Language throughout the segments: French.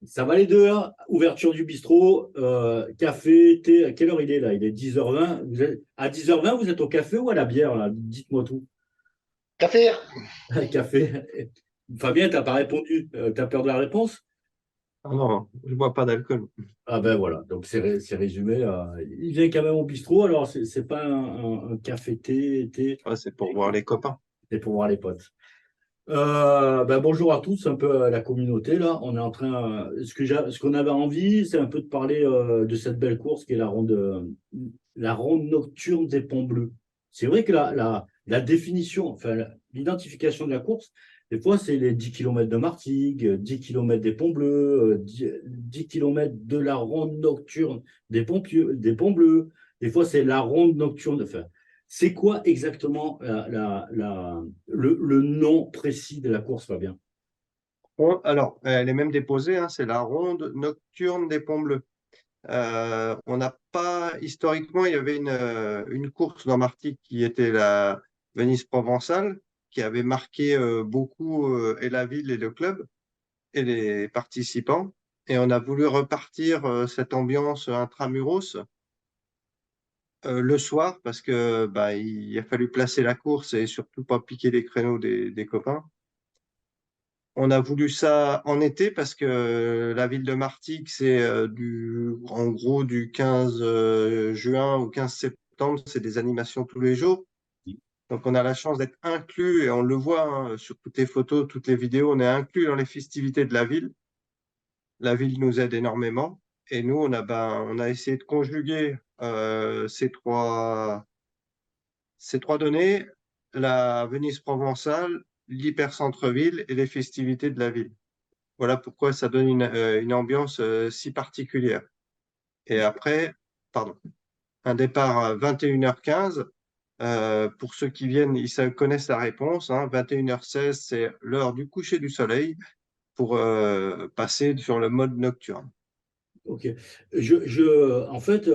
Ça va les deux, hein. Ouverture du bistrot, café, thé. À quelle heure il est là? Il est 10h20. À 10h20, vous êtes au café ou à la bière là? Dites-moi tout. Café. Café. Fabien, t'as pas répondu. T'as peur de la réponse? Ah non, je bois pas d'alcool. Ah ben voilà, donc c'est résumé là. Il vient quand même au bistrot, alors c'est pas un café thé, Ouais, c'est pour voir les copains. c'est pour voir les potes. Ben bonjour à tous, un peu à la communauté là. On est en train, ce qu'on avait envie, c'est un peu de parler de cette belle course qui est la ronde nocturne des Ponts Bleus. C'est vrai que la définition, enfin l'identification de la course, des fois c'est les 10 kilomètres de Martigues, 10 kilomètres des Ponts Bleus, 10 km de la ronde nocturne des Ponts Bleus. Des fois c'est la ronde nocturne. Enfin, c'est quoi exactement le nom précis de la course, Fabien? Alors, elle est même déposée, hein, c'est la ronde nocturne des Ponts Bleus. On n'a pas, historiquement, il y avait une course dans Martigues qui était la Venise provençale, qui avait marqué beaucoup et la ville et le club et les participants. Et on a voulu repartir cette ambiance intramuros le soir parce que bah, il a fallu placer la course et surtout pas piquer les créneaux des copains. On a voulu ça en été parce que la ville de Martigues, c'est en gros du 15 juin au 15 septembre, c'est des animations tous les jours. Donc on a la chance d'être inclus et on le voit hein, sur toutes les photos, toutes les vidéos, on est inclus dans les festivités de la ville. La ville nous aide énormément et nous, on a essayé de conjuguer ces trois données, la Venise provençale, l'hypercentre-ville et les festivités de la ville. Voilà pourquoi ça donne une ambiance si particulière. Et après, pardon, un départ à 21h15. Pour ceux qui viennent, connaissent la réponse. Hein, 21h16, c'est l'heure du coucher du soleil pour passer sur le mode nocturne. Ok. En fait,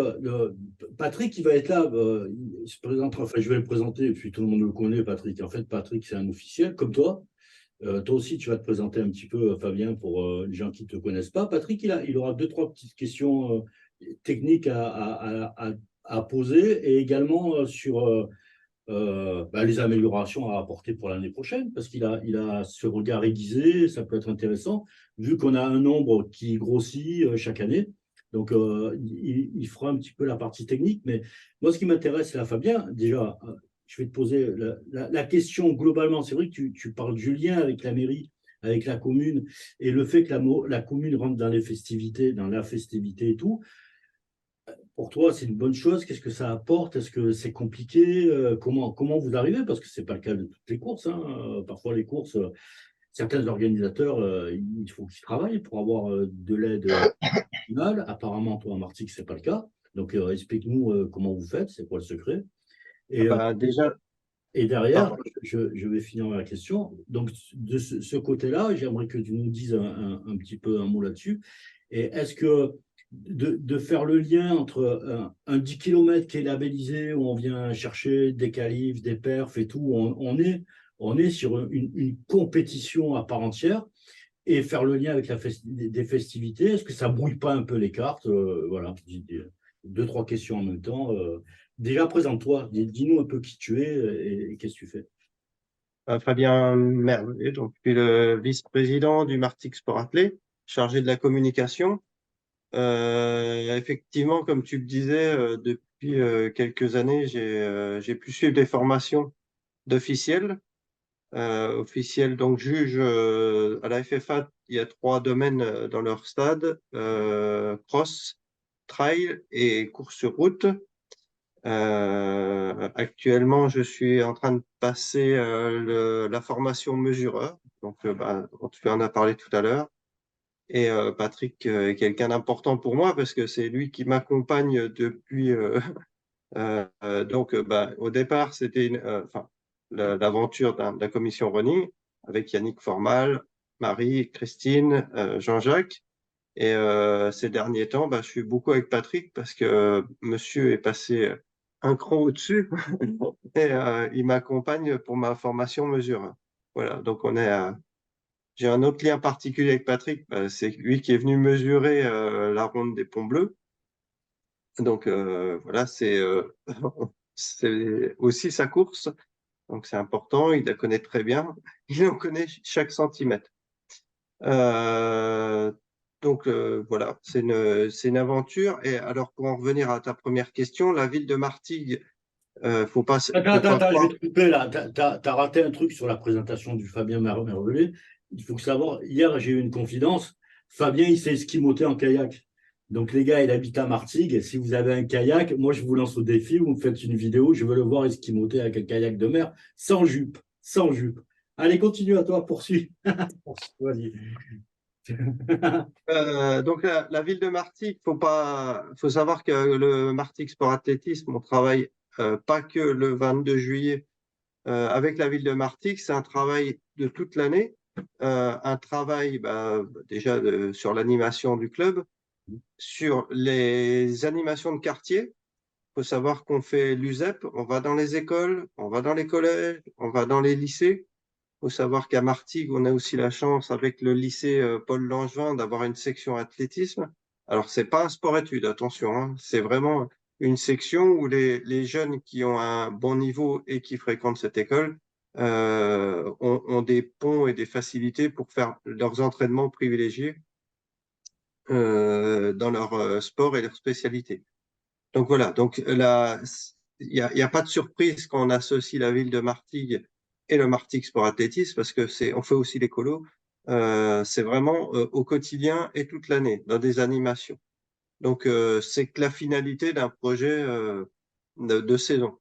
Patrick, il va être là. Il se présentera. Enfin, je vais le présenter, et puis tout le monde le connaît, Patrick. En fait, Patrick, c'est un officiel, comme toi. Toi aussi, tu vas te présenter un petit peu, Fabien, pour les gens qui ne te connaissent pas. Patrick, il aura deux, trois petites questions techniques à poser et également sur les améliorations à apporter pour l'année prochaine, parce il a ce regard aiguisé, ça peut être intéressant, vu qu'on a un nombre qui grossit chaque année. Donc, il fera un petit peu la partie technique. Mais moi, ce qui m'intéresse, là, Fabien, déjà, je vais te poser la question globalement. C'est vrai que tu parles du lien avec la mairie, avec la commune, et le fait que la commune rentre dans les festivités, dans la festivité et tout. Pour toi, c'est une bonne chose. Qu'est-ce que ça apporte? Est-ce que c'est compliqué? Comment vous arrivez? Parce que ce n'est pas le cas de toutes les courses, hein. Parfois, les courses, certains organisateurs, il faut qu'ils travaillent pour avoir de l'aide finale. Apparemment, toi, à Martigues, ce n'est pas le cas. Donc, explique-nous comment vous faites, c'est quoi le secret? Ah Et, bah, déjà, et derrière, pardon. je vais finir la question. Donc, de ce côté-là, j'aimerais que tu nous dises un petit peu un mot là-dessus. Et est-ce que de faire le lien entre un 10 km qui est labellisé, où on vient chercher des qualifs, des perfs et tout, on est sur une compétition à part entière, et faire le lien avec des festivités, est-ce que ça brouille pas un peu les cartes? Voilà, deux, trois questions en même temps. Déjà, présente-toi, dis-nous un peu qui tu es et qu'est-ce que tu fais. Fabien Merlet, donc, je suis le vice-président du Martigues Sport Athlé, chargé de la communication. Effectivement, comme tu le disais, depuis quelques années, j'ai pu suivre des formations d'officiels. Officiels, donc juges à la FFA, il y a trois domaines dans leur stade, cross, trail et course sur route. Actuellement, je suis en train de passer la formation mesureur. Donc, tu en as parlé tout à l'heure. Et Patrick est quelqu'un d'important pour moi parce que c'est lui qui m'accompagne depuis. Au départ, c'était l'aventure de la commission running avec Yannick Formal, Marie, Christine, Jean-Jacques. Et ces derniers temps, bah, je suis beaucoup avec Patrick parce que monsieur est passé un cran au-dessus et il m'accompagne pour ma formation mesure. Voilà, donc j'ai un autre lien particulier avec Patrick, bah, c'est lui qui est venu mesurer la ronde des Ponts Bleus. Donc voilà, c'est aussi sa course, donc c'est important, il la connaît très bien, il en connaît chaque centimètre. Euh, donc voilà, c'est une aventure. Et alors pour en revenir à ta première question, la ville de Martigues, Attends, faut attends, pas attends, je vais croire. te couper là. T'as raté un truc sur la présentation du Fabien Merveilleux. Il faut savoir, hier, j'ai eu une confidence. Fabien, il s'est esquimoté en kayak. Donc, les gars, il habite à Martigues. Si vous avez un kayak, moi, je vous lance au défi. Vous me faites une vidéo. Je veux le voir esquimoter avec un kayak de mer sans jupe. Sans jupe. Allez, continue à toi, poursuis. Vas-y. Donc la ville de Martigues, faut savoir que le Martigues Sport Athlétisme, on travaille pas que le 22 juillet avec la ville de Martigues, c'est un travail de toute l'année, un travail bah, déjà sur l'animation du club, sur les animations de quartier. Il faut savoir qu'on fait l'USEP, on va dans les écoles, on va dans les collèges, on va dans les lycées. Il faut savoir qu'à Martigues, on a aussi la chance avec le lycée Paul Langevin d'avoir une section athlétisme. Alors, c'est pas un sport-études, attention, hein. C'est vraiment une section où les jeunes qui ont un bon niveau et qui fréquentent cette école ont des ponts et des facilités pour faire leurs entraînements privilégiés dans leur sport et leur spécialité. Donc voilà, donc là, il y a pas de surprise quand on associe la ville de Martigues et le Martigues Sport Athlétisme parce que on fait aussi l'écolo. C'est vraiment au quotidien et toute l'année dans des animations. Donc c'est que la finalité d'un projet de saison.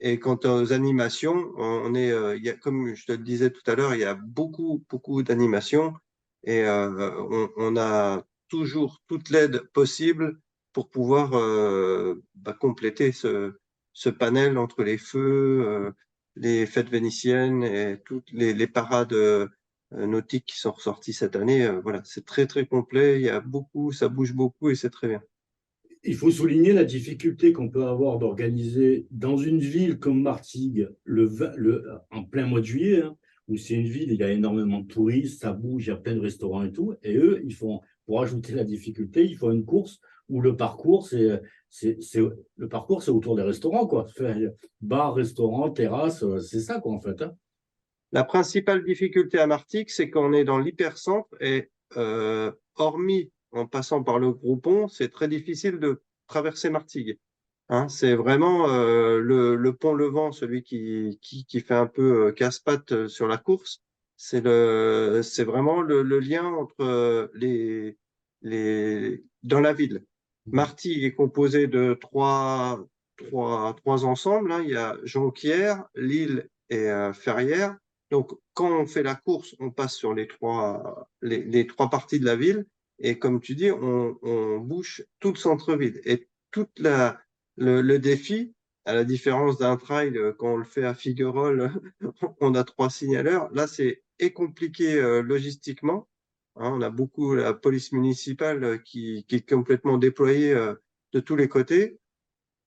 Et quant aux animations, il y a, comme je te le disais tout à l'heure, il y a beaucoup d'animations et on a toujours toute l'aide possible pour pouvoir bah, compléter ce panel entre les feux, les fêtes vénitiennes et toutes les parades nautiques qui sont ressorties cette année. Voilà, c'est très complet. Il y a beaucoup, ça bouge beaucoup et c'est très bien. Il faut souligner la difficulté qu'on peut avoir d'organiser dans une ville comme Martigues en plein mois de juillet, hein, où c'est une ville, il y a énormément de touristes, ça bouge, il y a plein de restaurants et tout. Et eux, pour ajouter la difficulté, ils font une course où le parcours, c'est autour des restaurants, quoi. Bar, restaurant, terrasse, c'est ça, quoi, en fait, hein. La principale difficulté à Martigues, c'est qu'on est dans l'hypercentre et hormis en passant par le Groupon, c'est très difficile de traverser Martigues. Hein, c'est vraiment le pont Levant, celui qui fait un peu casse-pattes sur la course. C'est vraiment le lien entre dans la ville. Martigues est composé de trois ensembles, hein. Il y a Jonquière, Lille et Ferrières. Donc, quand on fait la course, on passe sur les trois parties de la ville. Et comme tu dis, on bouche tout le centre-ville. Et toute le défi, à la différence d'un trail, quand on le fait à Figuerolles, on a trois signaleurs. Là, est compliqué logistiquement. Hein, on a beaucoup la police municipale qui est complètement déployée de tous les côtés.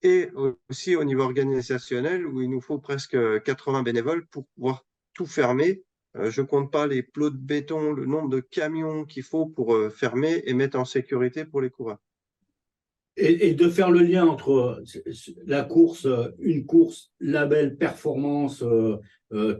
Et aussi au niveau organisationnel, où il nous faut presque 80 bénévoles pour pouvoir tout fermer. Je compte pas les plots de béton, le nombre de camions qu'il faut pour fermer et mettre en sécurité pour les coureurs. Et de faire le lien entre la course, une course label performance,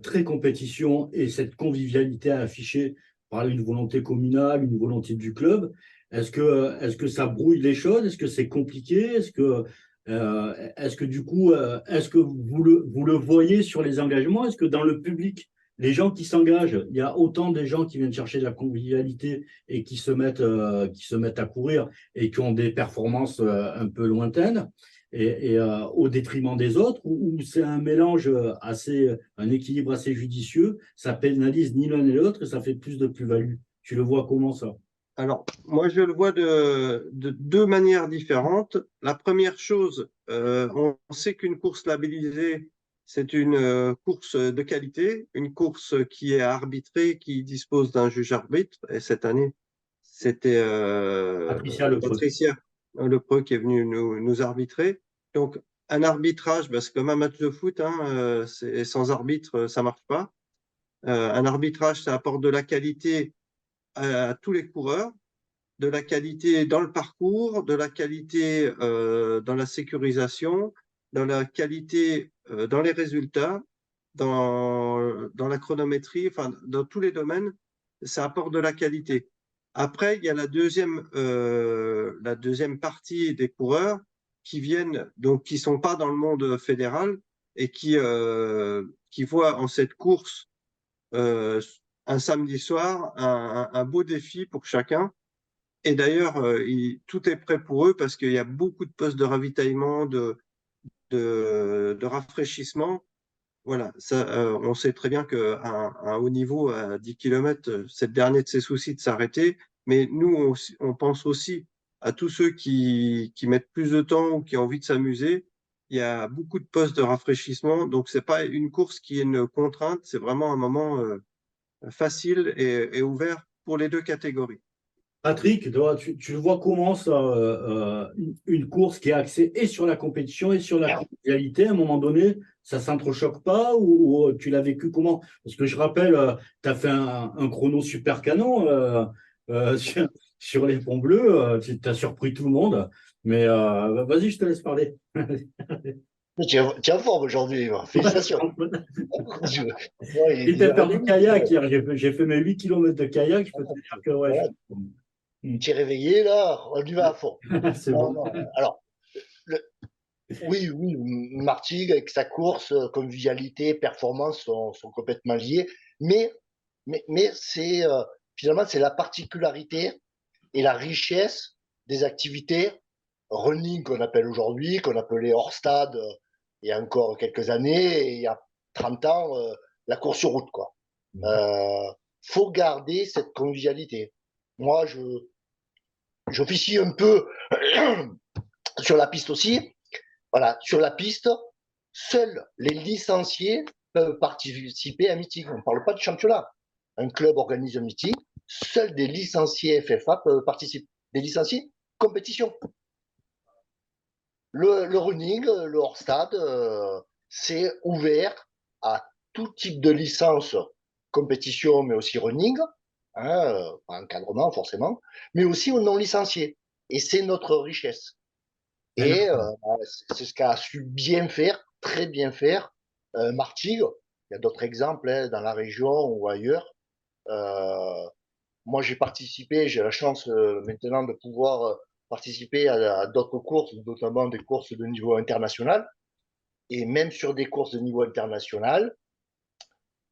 très compétition et cette convivialité affichée par une volonté communale, une volonté du club. Est-ce que ça brouille les choses? Est-ce que c'est compliqué? Est-ce que du coup, est-ce que vous le voyez sur les engagements? Est-ce que dans le public, les gens qui s'engagent, il y a autant de gens qui viennent chercher de la convivialité et qui se mettent à courir et qui ont des performances un peu lointaines au détriment des autres, ou c'est un mélange un équilibre assez judicieux, ça pénalise ni l'un ni l'autre et ça fait plus de plus-value. Tu le vois comment ça? Alors, moi, je le vois de deux manières différentes. La première chose, on sait qu'une course labellisée, c'est une course de qualité, une course qui est arbitrée, qui dispose d'un juge arbitre. Et cette année, c'était Patricia Lepreux. Patricia Lepreux qui est venue nous arbitrer. Donc, un arbitrage, bah, c'est comme un match de foot, hein, sans arbitre, ça marche pas. Un arbitrage, ça apporte de la qualité à tous les coureurs, de la qualité dans le parcours, de la qualité dans la sécurisation, dans la qualité dans les résultats, dans la chronométrie, enfin, dans tous les domaines, ça apporte de la qualité. Après, il y a la deuxième partie des coureurs qui viennent, donc qui sont pas dans le monde fédéral et qui voient en cette course euh, un samedi soir un beau défi pour chacun. Et d'ailleurs, tout est prêt pour eux parce qu'il y a beaucoup de postes de ravitaillement, de rafraîchissement. Voilà, ça, on sait très bien qu'à un haut niveau, à 10 km, c'est le dernier de ses soucis de s'arrêter. Mais nous, on pense aussi à tous ceux qui mettent plus de temps ou qui ont envie de s'amuser. Il y a beaucoup de postes de rafraîchissement. Donc, c'est pas une course qui est une contrainte, c'est vraiment un moment facile et ouvert pour les deux catégories. Patrick, toi, tu le vois comment ça, une course qui est axée et sur la compétition et sur la convivialité, à un moment donné, ça s'entrechoque pas ou tu l'as vécu comment? Parce que je rappelle, tu as fait un chrono super canon sur les ponts bleus, tu as surpris tout le monde, mais vas-y, je te laisse parler. Tu es en forme aujourd'hui, félicitations. Ouais, Et tu as fait du allez, kayak hier, j'ai fait mes 8 kilomètres de kayak, je peux te dire que ouais, voilà, je... tu es réveillé là, on y va à fond. c'est Non, bon. non, alors, le- oui, oui, Martigues avec sa course, convivialité, performance sont complètement liés, mais, mais c'est finalement c'est la particularité et la richesse des activités running qu'on appelle aujourd'hui, qu'on appelait hors stade il y a encore quelques années, et il y a 30 ans, la course sur route, quoi. Faut garder cette convivialité. Moi, j'officie un peu sur la piste aussi. Voilà, sur la piste, seuls les licenciés peuvent participer à un meeting. On ne parle pas de championnat. Un club organise un meeting, seuls des licenciés FFA peuvent participer. Des licenciés compétition. Le running, le hors-stade, c'est ouvert à tout type de licence, compétition, mais aussi running, hein, pas encadrement forcément, mais aussi aux non-licenciés. Et c'est notre richesse. Et c'est ce qu'a su bien faire, très bien faire, Martigues. Il y a d'autres exemples hein, dans la région ou ailleurs. Euh, Moi, j'ai participé, j'ai la chance maintenant de pouvoir participer à d'autres courses, notamment des courses de niveau international. Et même sur des courses de niveau international,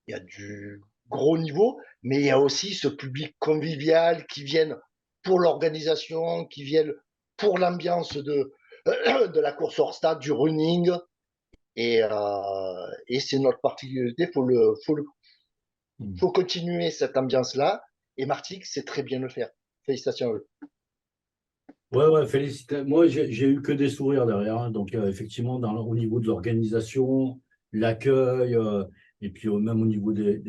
il y a du gros niveau, mais il y a aussi ce public convivial qui viennent pour l'organisation, qui viennent pour l'ambiance de la course hors stade, du running. Et c'est notre particularité, faut continuer cette ambiance-là. Et Martigues sait très bien le faire. Félicitations à eux. Ouais, ouais, félicitations. Moi, j'ai eu que des sourires derrière, hein. Donc, effectivement, au niveau de l'organisation, l'accueil, et puis même au niveau de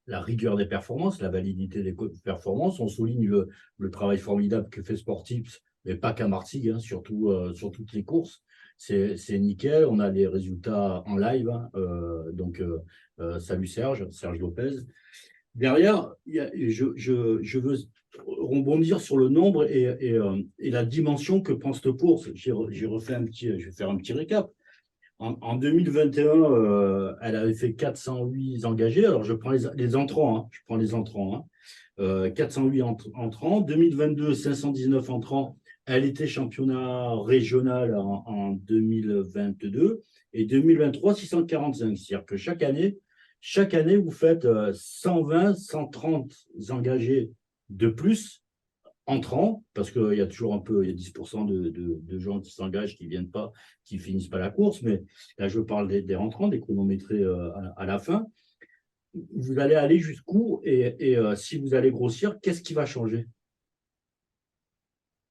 la rigueur des performances, la validité des performances, on souligne le travail formidable que fait Sportips, mais pas qu'à Martigues, hein, surtout sur toutes les courses. C'est nickel. On a les résultats en live, hein, donc, salut Serge Lopez. Derrière, je veux rebondir sur le nombre et la dimension que prend cette course. J'ai refait je vais faire un petit récap. En 2021, elle avait fait 408 engagés. Alors, je prends les entrants. Hein, je prends les entrants. Hein. 408 entrants. 2022, 519 entrants. Elle était championnat régional en 2022. Et 2023, 645. C'est-à-dire que chaque année, vous faites 120, 130 engagés de plus entrants, parce qu'il y a toujours un peu, il y a 10% de gens qui s'engagent, qui viennent pas, qui finissent pas la course, mais là, je parle des rentrants, des chronométrés à la fin. Vous allez aller jusqu'où et si vous allez grossir, qu'est-ce qui va changer?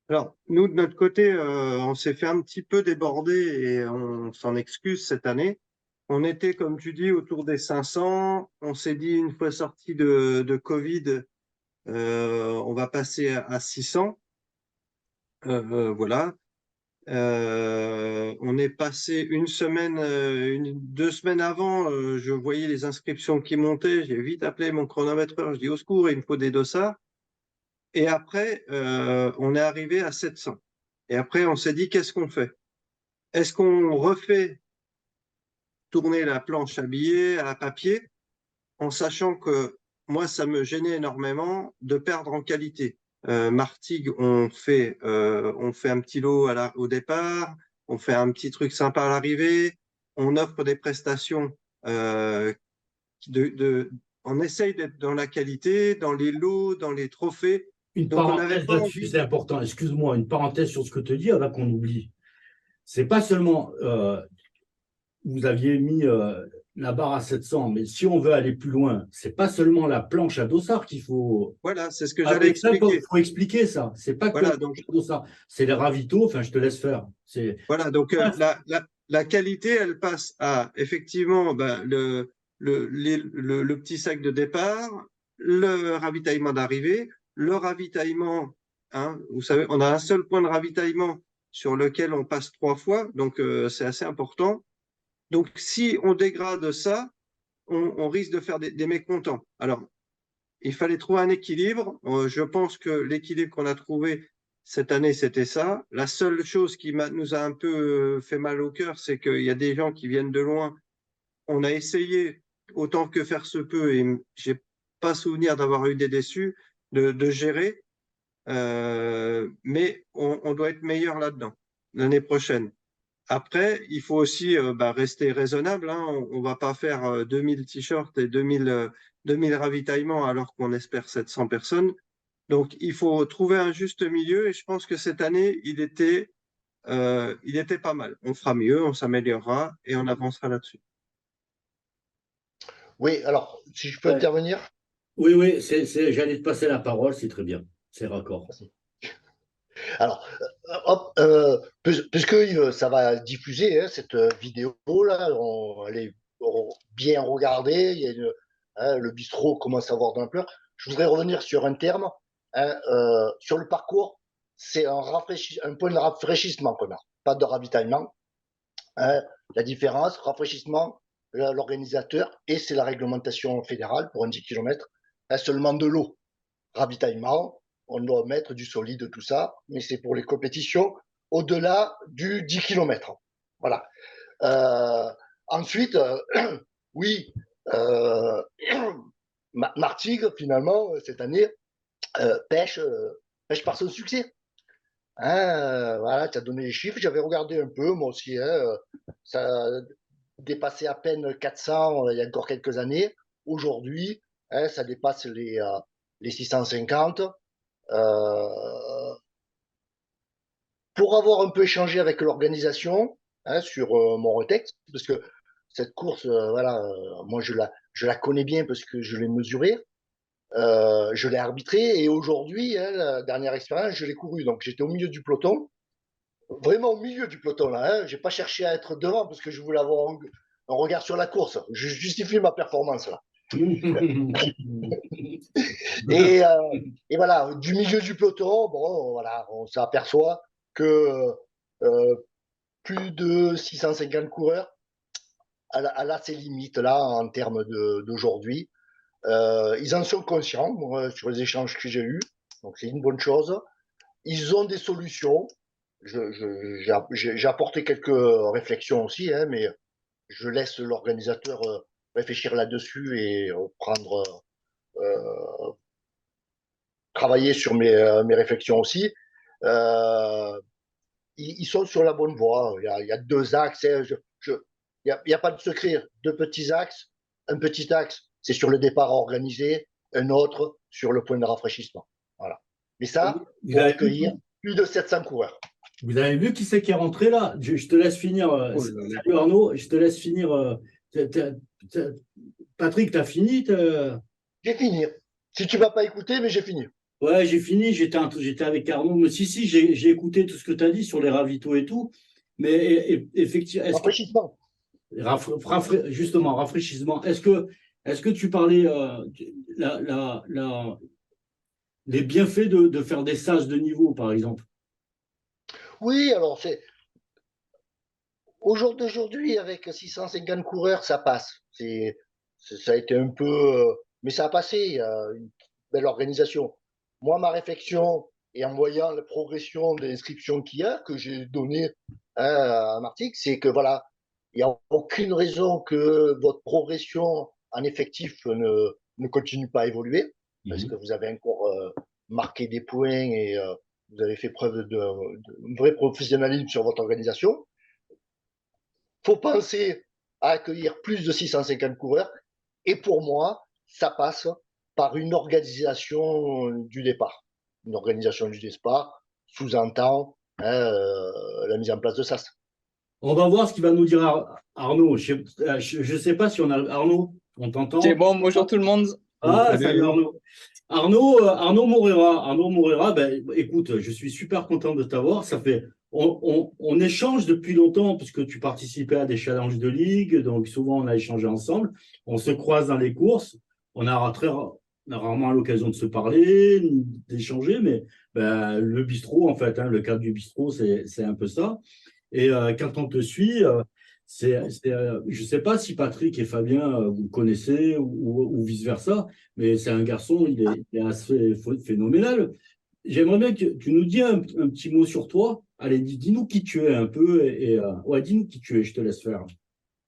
Alors, nous, de notre côté, on s'est fait un petit peu déborder et on s'en excuse cette année. On était, comme tu dis, autour des 500. On s'est dit, une fois sorti de Covid, On va passer à 600. Voilà. On est passé une semaine, 2 semaines avant, je voyais les inscriptions qui montaient. J'ai vite appelé mon chronométreur. Je dis au secours, il me faut des dossards. Et après, on est arrivé à 700. Et après, on s'est dit, qu'est-ce qu'on fait? Est-ce qu'on refait tourner la planche à billets, à papier, en sachant que moi, ça me gênait énormément de perdre en qualité. Martigues, on fait un petit lot au départ, on fait un petit truc sympa à l'arrivée, on offre des prestations, on essaye d'être dans la qualité, dans les lots, dans les trophées. Une Donc, on n'avait parenthèse pas là-dessus, envie. c'est important. Excuse-moi, une parenthèse sur ce que tu dis, avant qu'on oublie. C'est pas seulement vous aviez mis la barre à 700, mais si on veut aller plus loin, c'est pas seulement la planche à dossard qu'il faut. Voilà, c'est ce que j'allais Avec ça, il expliquer. faut expliquer ça. C'est pas que la Voilà, donc planche à dossard, c'est les ravitaux. Enfin, je te laisse faire. C'est Voilà, donc la qualité, elle passe à effectivement ben, le petit sac de départ, le ravitaillement d'arrivée, le ravitaillement, hein, vous savez, on a un seul point de ravitaillement sur lequel on passe 3 fois, donc c'est assez important. Donc si on dégrade ça, on risque de faire des mécontents. Alors, il fallait trouver un équilibre. Je pense que l'équilibre qu'on a trouvé cette année, c'était ça. La seule chose qui nous a un peu fait mal au cœur, c'est qu'il y a des gens qui viennent de loin. On a essayé autant que faire se peut, et j'ai pas souvenir d'avoir eu des déçus, de gérer. Mais on doit être meilleur là-dedans l'année prochaine. Après, il faut aussi rester raisonnable, hein. On va pas faire 2000 t-shirts et 2000 ravitaillements alors qu'on espère 700 personnes. Donc, il faut trouver un juste milieu et je pense que cette année, il était pas mal. On fera mieux, on s'améliorera et on avancera là-dessus. Oui, alors, si je peux ouais. intervenir. Oui, oui, j'allais te passer la parole, c'est très bien. C'est raccord. Alors, hop, puisque ça va diffuser hein, cette vidéo-là, elle est bien regardée, le bistrot commence à avoir de l'ampleur. Je voudrais revenir sur un terme. Hein, sur le parcours, c'est un point de rafraîchissement qu'on a, pas de ravitaillement. Hein, la différence, rafraîchissement, l'organisateur, et c'est la réglementation fédérale pour un 10 km, seulement de l'eau. Ravitaillement, on doit mettre du solide, tout ça, mais c'est pour les compétitions au-delà du 10 km. Voilà. Ensuite, oui, euh, Martigues, finalement, cette année, pêche par son succès. Hein, voilà, tu as donné les chiffres, j'avais regardé un peu, moi aussi, hein, ça dépassait à peine 400 il y a encore quelques années. Aujourd'hui, hein, ça dépasse les 650. Euh, pour avoir un peu échangé avec l'organisation hein, sur mon retex, parce que cette course, voilà, moi je la connais bien parce que je l'ai mesurée, je l'ai arbitrée et aujourd'hui, hein, la dernière expérience, je l'ai courue. Donc j'étais au milieu du peloton, vraiment au milieu du peloton là. Hein, j'ai pas cherché à être devant parce que je voulais avoir un regard sur la course. Je justifie ma performance là. Et, et voilà, du milieu du peloton, bon, voilà, on s'aperçoit que euh, plus de 650 coureurs, elle a ses limites là en termes d'aujourd'hui. Ils en sont conscients moi, sur les échanges que j'ai eus, donc c'est une bonne chose. Ils ont des solutions. J'ai apporté quelques réflexions aussi, hein, mais je laisse l'organisateur réfléchir là-dessus et prendre travailler sur mes réflexions aussi. Euh, ils sont sur la bonne voie. Il y a deux axes. Hein, il n'y a pas de secret. Deux petits axes. Un petit axe, c'est sur le départ organisé. Un autre, sur le point de rafraîchissement. Voilà. Mais ça, Vous pour avez vu, accueillir plus de 700 coureurs. vous avez vu qui c'est qui est rentré là? Je te laisse finir. Oh là là. Salut Arnaud, je te laisse finir. Patrick, t'as fini? J'ai fini. Si tu ne vas pas écouter, mais j'ai fini. Ouais, j'ai fini. J'étais avec Arnaud. Mais si, j'ai écouté tout ce que tu as dit sur les ravitaux et tout. Mais effectivement, Rafraîchissement. justement, rafraîchissement. Est-ce que tu parlais les bienfaits de faire des stages de niveau, par exemple. Oui, alors au jour d'aujourd'hui, avec 650 coureurs, ça passe. Ça a été un peu, mais ça a passé. Il y a une belle organisation. Moi, ma réflexion, et en voyant la progression des inscriptions qu'il y a, que j'ai donné à un article, c'est que voilà, il n'y a aucune raison que votre progression en effectif ne continue pas à évoluer, parce que Mhm. vous avez encore marqué des points et vous avez fait preuve de vrai professionnalisme sur votre organisation. Faut penser à accueillir plus de 650 coureurs. Et pour moi, ça passe par une organisation du départ. Une organisation du départ sous-entend la mise en place de SAS. On va voir ce qu'il va nous dire Arnaud. Je ne sais pas si on a Arnaud, on C'est t'entend? bon, bonjour tout le monde. Ah, salut Salut. Arnaud. Arnaud Morera. Arnaud Morera, ben, écoute, je suis super content de t'avoir. On échange depuis longtemps puisque tu participais à des challenges de ligue, donc souvent on a échangé ensemble. On se croise dans les courses. On a rarement l'occasion de se parler, d'échanger, mais ben, le bistrot, en fait, hein, le cadre du bistrot, c'est un peu ça. Et quand on te suit, je ne sais pas si Patrick et Fabien, vous le connaissez ou vice-versa, mais c'est un garçon, il est assez phénoménal. J'aimerais bien que tu nous dises un petit mot sur toi. Allez, dis-nous qui tu es un peu. Ouais, dis-nous qui tu es, je te laisse faire.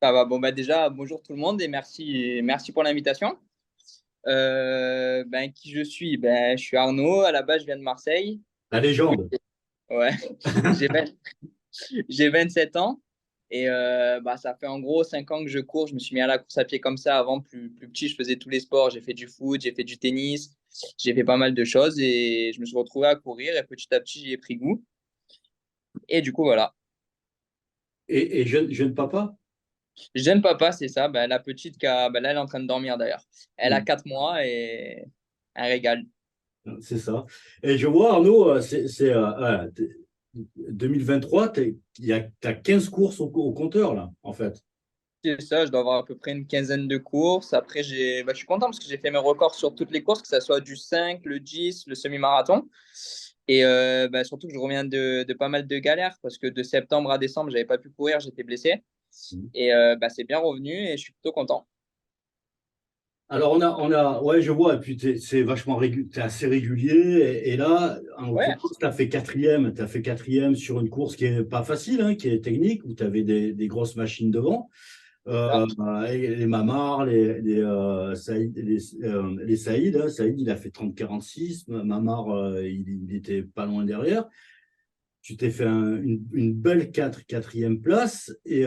Ça va, bon, bah déjà, bonjour tout le monde et merci pour l'invitation. Qui je suis? Je suis Arnaud, à la base, je viens de Marseille. La légende. Ouais, j'ai 20 j'ai 27 ans et ça fait en gros 5 ans que je cours. Je me suis mis à la course à pied comme ça. Avant, plus petit, je faisais tous les sports. J'ai fait du foot, j'ai fait du tennis, j'ai fait pas mal de choses et je me suis retrouvé à courir et petit à petit, j'y ai pris goût. Et du coup, voilà. Et jeune papa? Jeune papa, c'est ça. La petite là, elle est en train de dormir d'ailleurs. Elle a 4 mois et elle régale. C'est ça. Et je vois, Arnaud, 2023, tu as 15 courses au compteur, là, en fait. C'est ça, je dois avoir à peu près une quinzaine de courses. Après, je suis content parce que j'ai fait mes records sur toutes les courses, que ce soit du 5, le 10, le semi-marathon. Et surtout que je reviens de pas mal de galères parce que de septembre à décembre, j'avais pas pu courir, j'étais blessé. Et c'est bien revenu et je suis plutôt content. Alors, ouais, je vois, et puis c'est vachement t'es assez régulier, et là, en Ouais, l'occurrence, t'as fait quatrième sur une course qui est pas facile, hein, qui est technique, où tu avais des grosses machines devant. ça. Et les Mamar, les Saïd, hein. Saïd, il a fait 30-46, Mamar, il était pas loin derrière. Tu t'es fait une belle quatrième place, et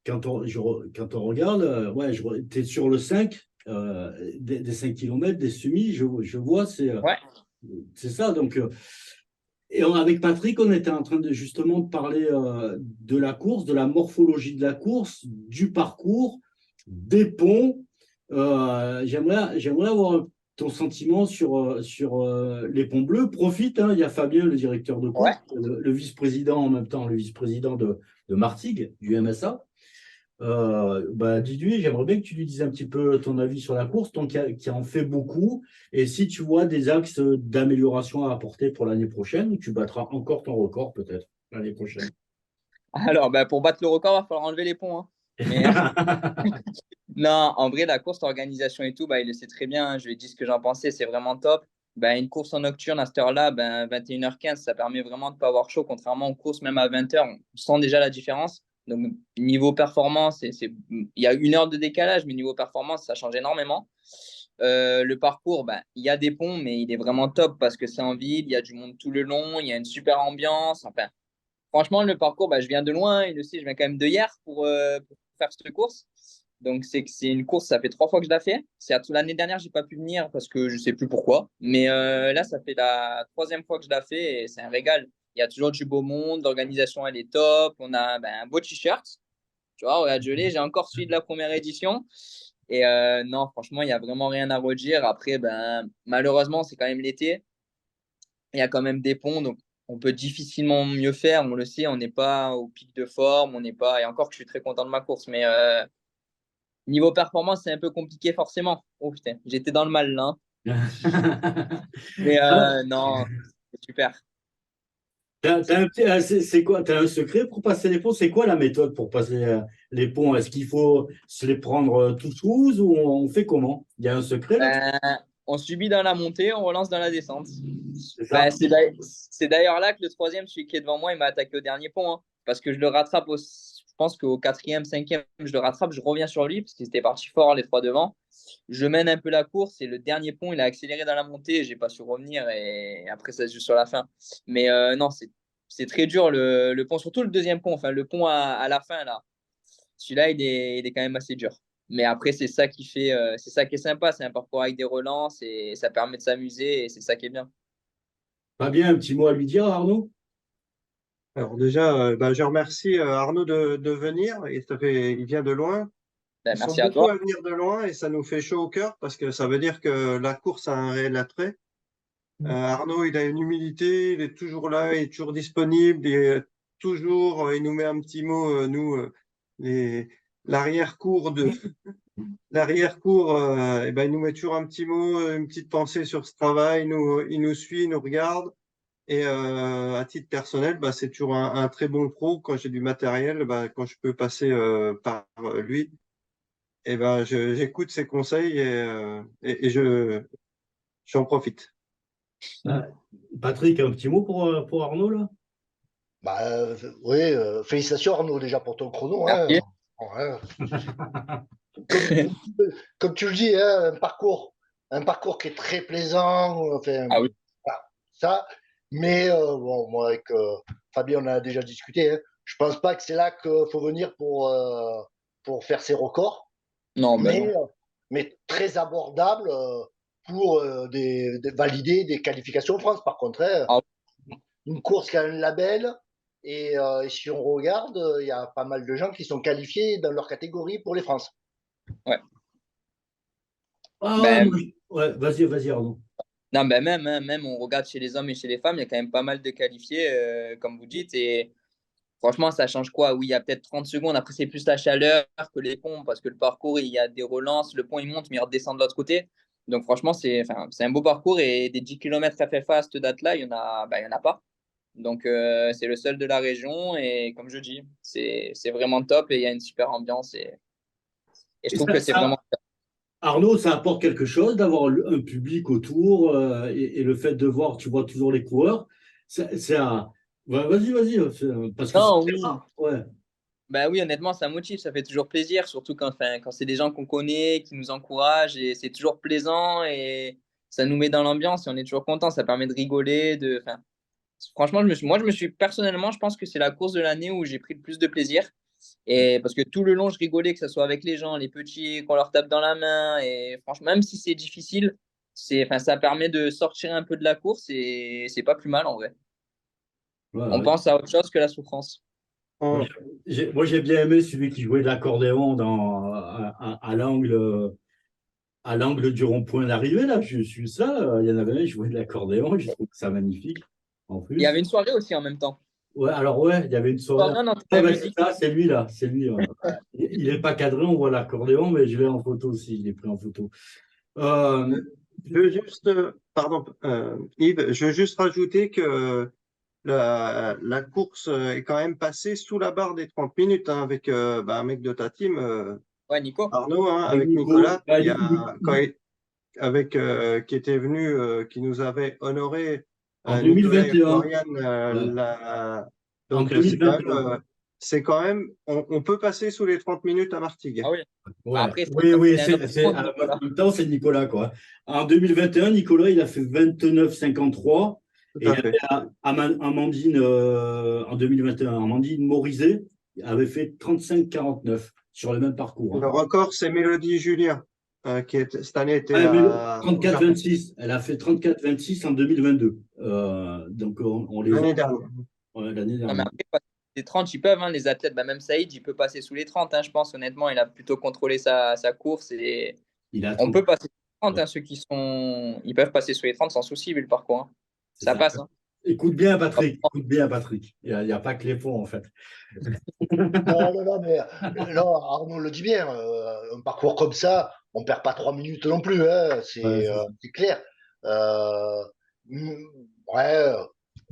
quand on regarde, ouais, tu es sur le 5, des 5 km, des semis, je vois, Ouais. c'est ça. Donc, avec Patrick, on était en train de justement de parler de la course, de la morphologie de la course, du parcours, des ponts. J'aimerais avoir ton sentiment sur les ponts bleus. Profite, hein, il y a Fabien, le directeur de Ouais. course, le vice-président en même temps, le vice-président de Martigues, du MSA. Dis-lui, j'aimerais bien que tu lui dises un petit peu ton avis sur la course, toi qui en fait beaucoup, et si tu vois des axes d'amélioration à apporter pour l'année prochaine, tu battras encore ton record peut-être l'année prochaine. Alors, pour battre le record, il va falloir enlever les ponts, hein. Mais non, en vrai, la course, l'organisation et tout, il le sait très bien, hein. Je lui ai dit ce que j'en pensais, c'est vraiment top. Une course en nocturne à cette heure-là, 21h15, ça permet vraiment de ne pas avoir chaud, contrairement aux courses même à 20h, on sent déjà la différence. Donc, niveau performance, il y a 1 heure de décalage, mais niveau performance, ça change énormément. Le parcours, il y a des ponts, mais il est vraiment top parce que c'est en ville, il y a du monde tout le long, il y a une super ambiance. Enfin, franchement, le parcours, je viens de loin, il le sait, je viens quand même de hier pour faire cette course. Donc, c'est une course, ça fait 3 fois que je la fais. L'année dernière, j'ai pas pu venir parce que je sais plus pourquoi. Mais là, ça fait la troisième fois que je la fais et c'est un régal. Il y a toujours du beau monde, l'organisation, elle est top. On a un beau t-shirt. Tu vois, regarde, j'ai encore celui de la première édition. Et non, franchement, il n'y a vraiment rien à redire. Après, malheureusement, c'est quand même l'été. Il y a quand même des ponts, donc on peut difficilement mieux faire. On le sait, on n'est pas au pic de forme, on n'est pas. Et encore que je suis très content de ma course, mais niveau performance, c'est un peu compliqué forcément. Oh putain, j'étais dans le mal là, hein. Mais Ah, non, c'est super. c'est quoi? T'as un secret pour passer les ponts? C'est quoi la méthode pour passer les ponts? Est-ce qu'il faut se les prendre tous tous ou on fait comment? Il y a un secret là? Ben, on subit dans la montée, on relance dans la descente. C'est ça? Ben, c'est d'ailleurs là que le troisième, celui qui est devant moi, il m'a attaqué au dernier pont, hein. Parce que je le rattrape, je pense qu'au quatrième, cinquième, je le rattrape, je reviens sur lui parce qu'il était parti fort les trois devant. Je mène un peu la course et le dernier pont, il a accéléré dans la montée et j'ai pas su revenir et après ça se joue sur la fin. Mais non, c'est très dur le pont, surtout le deuxième pont, enfin le pont à la fin là. Celui-là, il est quand même assez dur. Mais après, c'est ça qui est sympa, c'est un parcours avec des relances et ça permet de s'amuser et c'est ça qui est bien. Fabien, un petit mot à lui dire, Arnaud? Alors déjà, bah, je remercie Arnaud de venir. Il vient de loin. Ben, Ils sont merci à beaucoup toi. à venir de loin et ça nous fait chaud au cœur parce que ça veut dire que la course a un réel attrait. Arnaud, il a une humilité, il est toujours là, il est toujours disponible, il nous met un petit mot, les, l'arrière-cour l'arrière-cour, et ben, il nous met toujours un petit mot, une petite pensée sur ce travail, il nous suit, il nous regarde. Et à titre personnel, bah, c'est toujours un très bon pro. Quand j'ai du matériel, bah, quand je peux passer par lui, et ben, j'écoute ses conseils et j'en profite. Ah, Patrick, un petit mot pour Arnaud là? Bah, oui, félicitations Arnaud déjà pour ton chrono. Hein. Merci. Bon, hein. Comme, comme tu le dis, hein, un parcours qui est très plaisant. Enfin, Ah oui. voilà, ça. Mais bon, moi avec Fabien, on a déjà discuté. Hein. Je pense pas que c'est là qu'il faut venir pour faire ses records, Non, ben mais, non. mais très abordable pour valider des qualifications France. Par contre, hein, Ah, une course qui a un label. Et si on regarde, il y a pas mal de gens qui sont qualifiés dans leur catégorie pour les France. ouais. Ah, Ben, ouais, vas-y, Arnaud. non, ben même, hein, même on regarde chez les hommes et chez les femmes, il y a quand même pas mal de qualifiés, comme vous dites. Et franchement, ça change quoi? Oui, il y a peut-être 30 secondes. Après, c'est plus la chaleur que les ponts parce que le parcours, il y a des relances. Le pont, il monte, mais il redescend de l'autre côté. Donc, franchement, c'est un beau parcours. Et des 10 kilomètres à fait fast date là, il y en a pas. Donc, c'est le seul de la région. Et comme je dis, c'est vraiment top et il y a une super ambiance. Et je Et trouve que c'est vraiment. Arnaud, ça apporte quelque chose d'avoir un public autour et le fait de voir, tu vois toujours les coureurs. C'est un. Vas-y, parce que c'est Non, très oui. rare. Ouais. Bah oui, honnêtement, ça motive, ça fait toujours plaisir, surtout quand c'est des gens qu'on connaît, qui nous encouragent, et c'est toujours plaisant, et ça nous met dans l'ambiance, et on est toujours content, ça permet de rigoler, enfin, franchement, moi, je me suis, personnellement, je pense que c'est la course de l'année où j'ai pris le plus de plaisir, et parce que tout le long, je rigolais, que ce soit avec les gens, les petits, qu'on leur tape dans la main, et franchement, même si c'est difficile, enfin, ça permet de sortir un peu de la course, et c'est pas plus mal, en vrai. Ouais, On ouais. pense à autre chose que la souffrance. Moi, On- j'ai bien aimé celui qui jouait de l'accordéon à l'angle du rond-point d'arrivée. Là, je suis ça. Il y en avait un qui jouait de l'accordéon. Je trouve ça magnifique. En Il y plus. avait une soirée aussi en même temps. Ouais, alors ouais, il y avait une soirée. Non, non, toute Ah la ben c'est musique. ça, c'est lui là, c'est lui. Ouais. Il est pas cadré, on voit l'accordéon, mais je l'ai en photo aussi, je l'ai pris en photo. Euh, je veux juste, pardon, Yves, je veux juste rajouter que la course est quand même passée sous la barre des 30 minutes hein, avec bah, un mec de ta team, Ouais, Nico. Arnaud, hein, avec avec Nico, Nicolas, qui était venu, qui nous avait honoré, en Nicolas et 2021. Florian. Ouais, en Donc, 2021. c'est quand même, on peut passer sous les 30 minutes à Martigues. Ah oui. Bah, Ouais, après, oui, comme oui, c'est un autre monde, en Nicolas. même temps, c'est Nicolas, quoi. En 2021, Nicolas, il a fait 29,53 Tout et il y à fait. avait Amandine, en 2021, Amandine Morizet avait fait 35,49 sur le même parcours. Le Hein. record, c'est Mélodie Julien, cette année était Ouais, mais au Japon, 34-26, elle a fait 34-26 en 2022. Donc, on les a l'année dernière. l'année Non, mais dernière. après, passer les 30, ils peuvent, hein, les athlètes. Bah, même Saïd, il peut passer sous les 30, hein, je pense, honnêtement. Il a plutôt contrôlé sa course. Et Il a on 30. peut passer sous les 30, Ouais, hein, Ils peuvent passer sous les 30 sans souci, vu le parcours. Hein. c'est Ça ça. passe. Hein. Écoute bien, Patrick. Écoute bien, Patrick. Il y a pas que les ponts, en fait. Non, non, non, mais non, Arnaud le dit bien. Un parcours comme ça, on perd pas 3 minutes non plus, hein, Ouais, c'est ça. c'est clair. Euh, mm, ouais,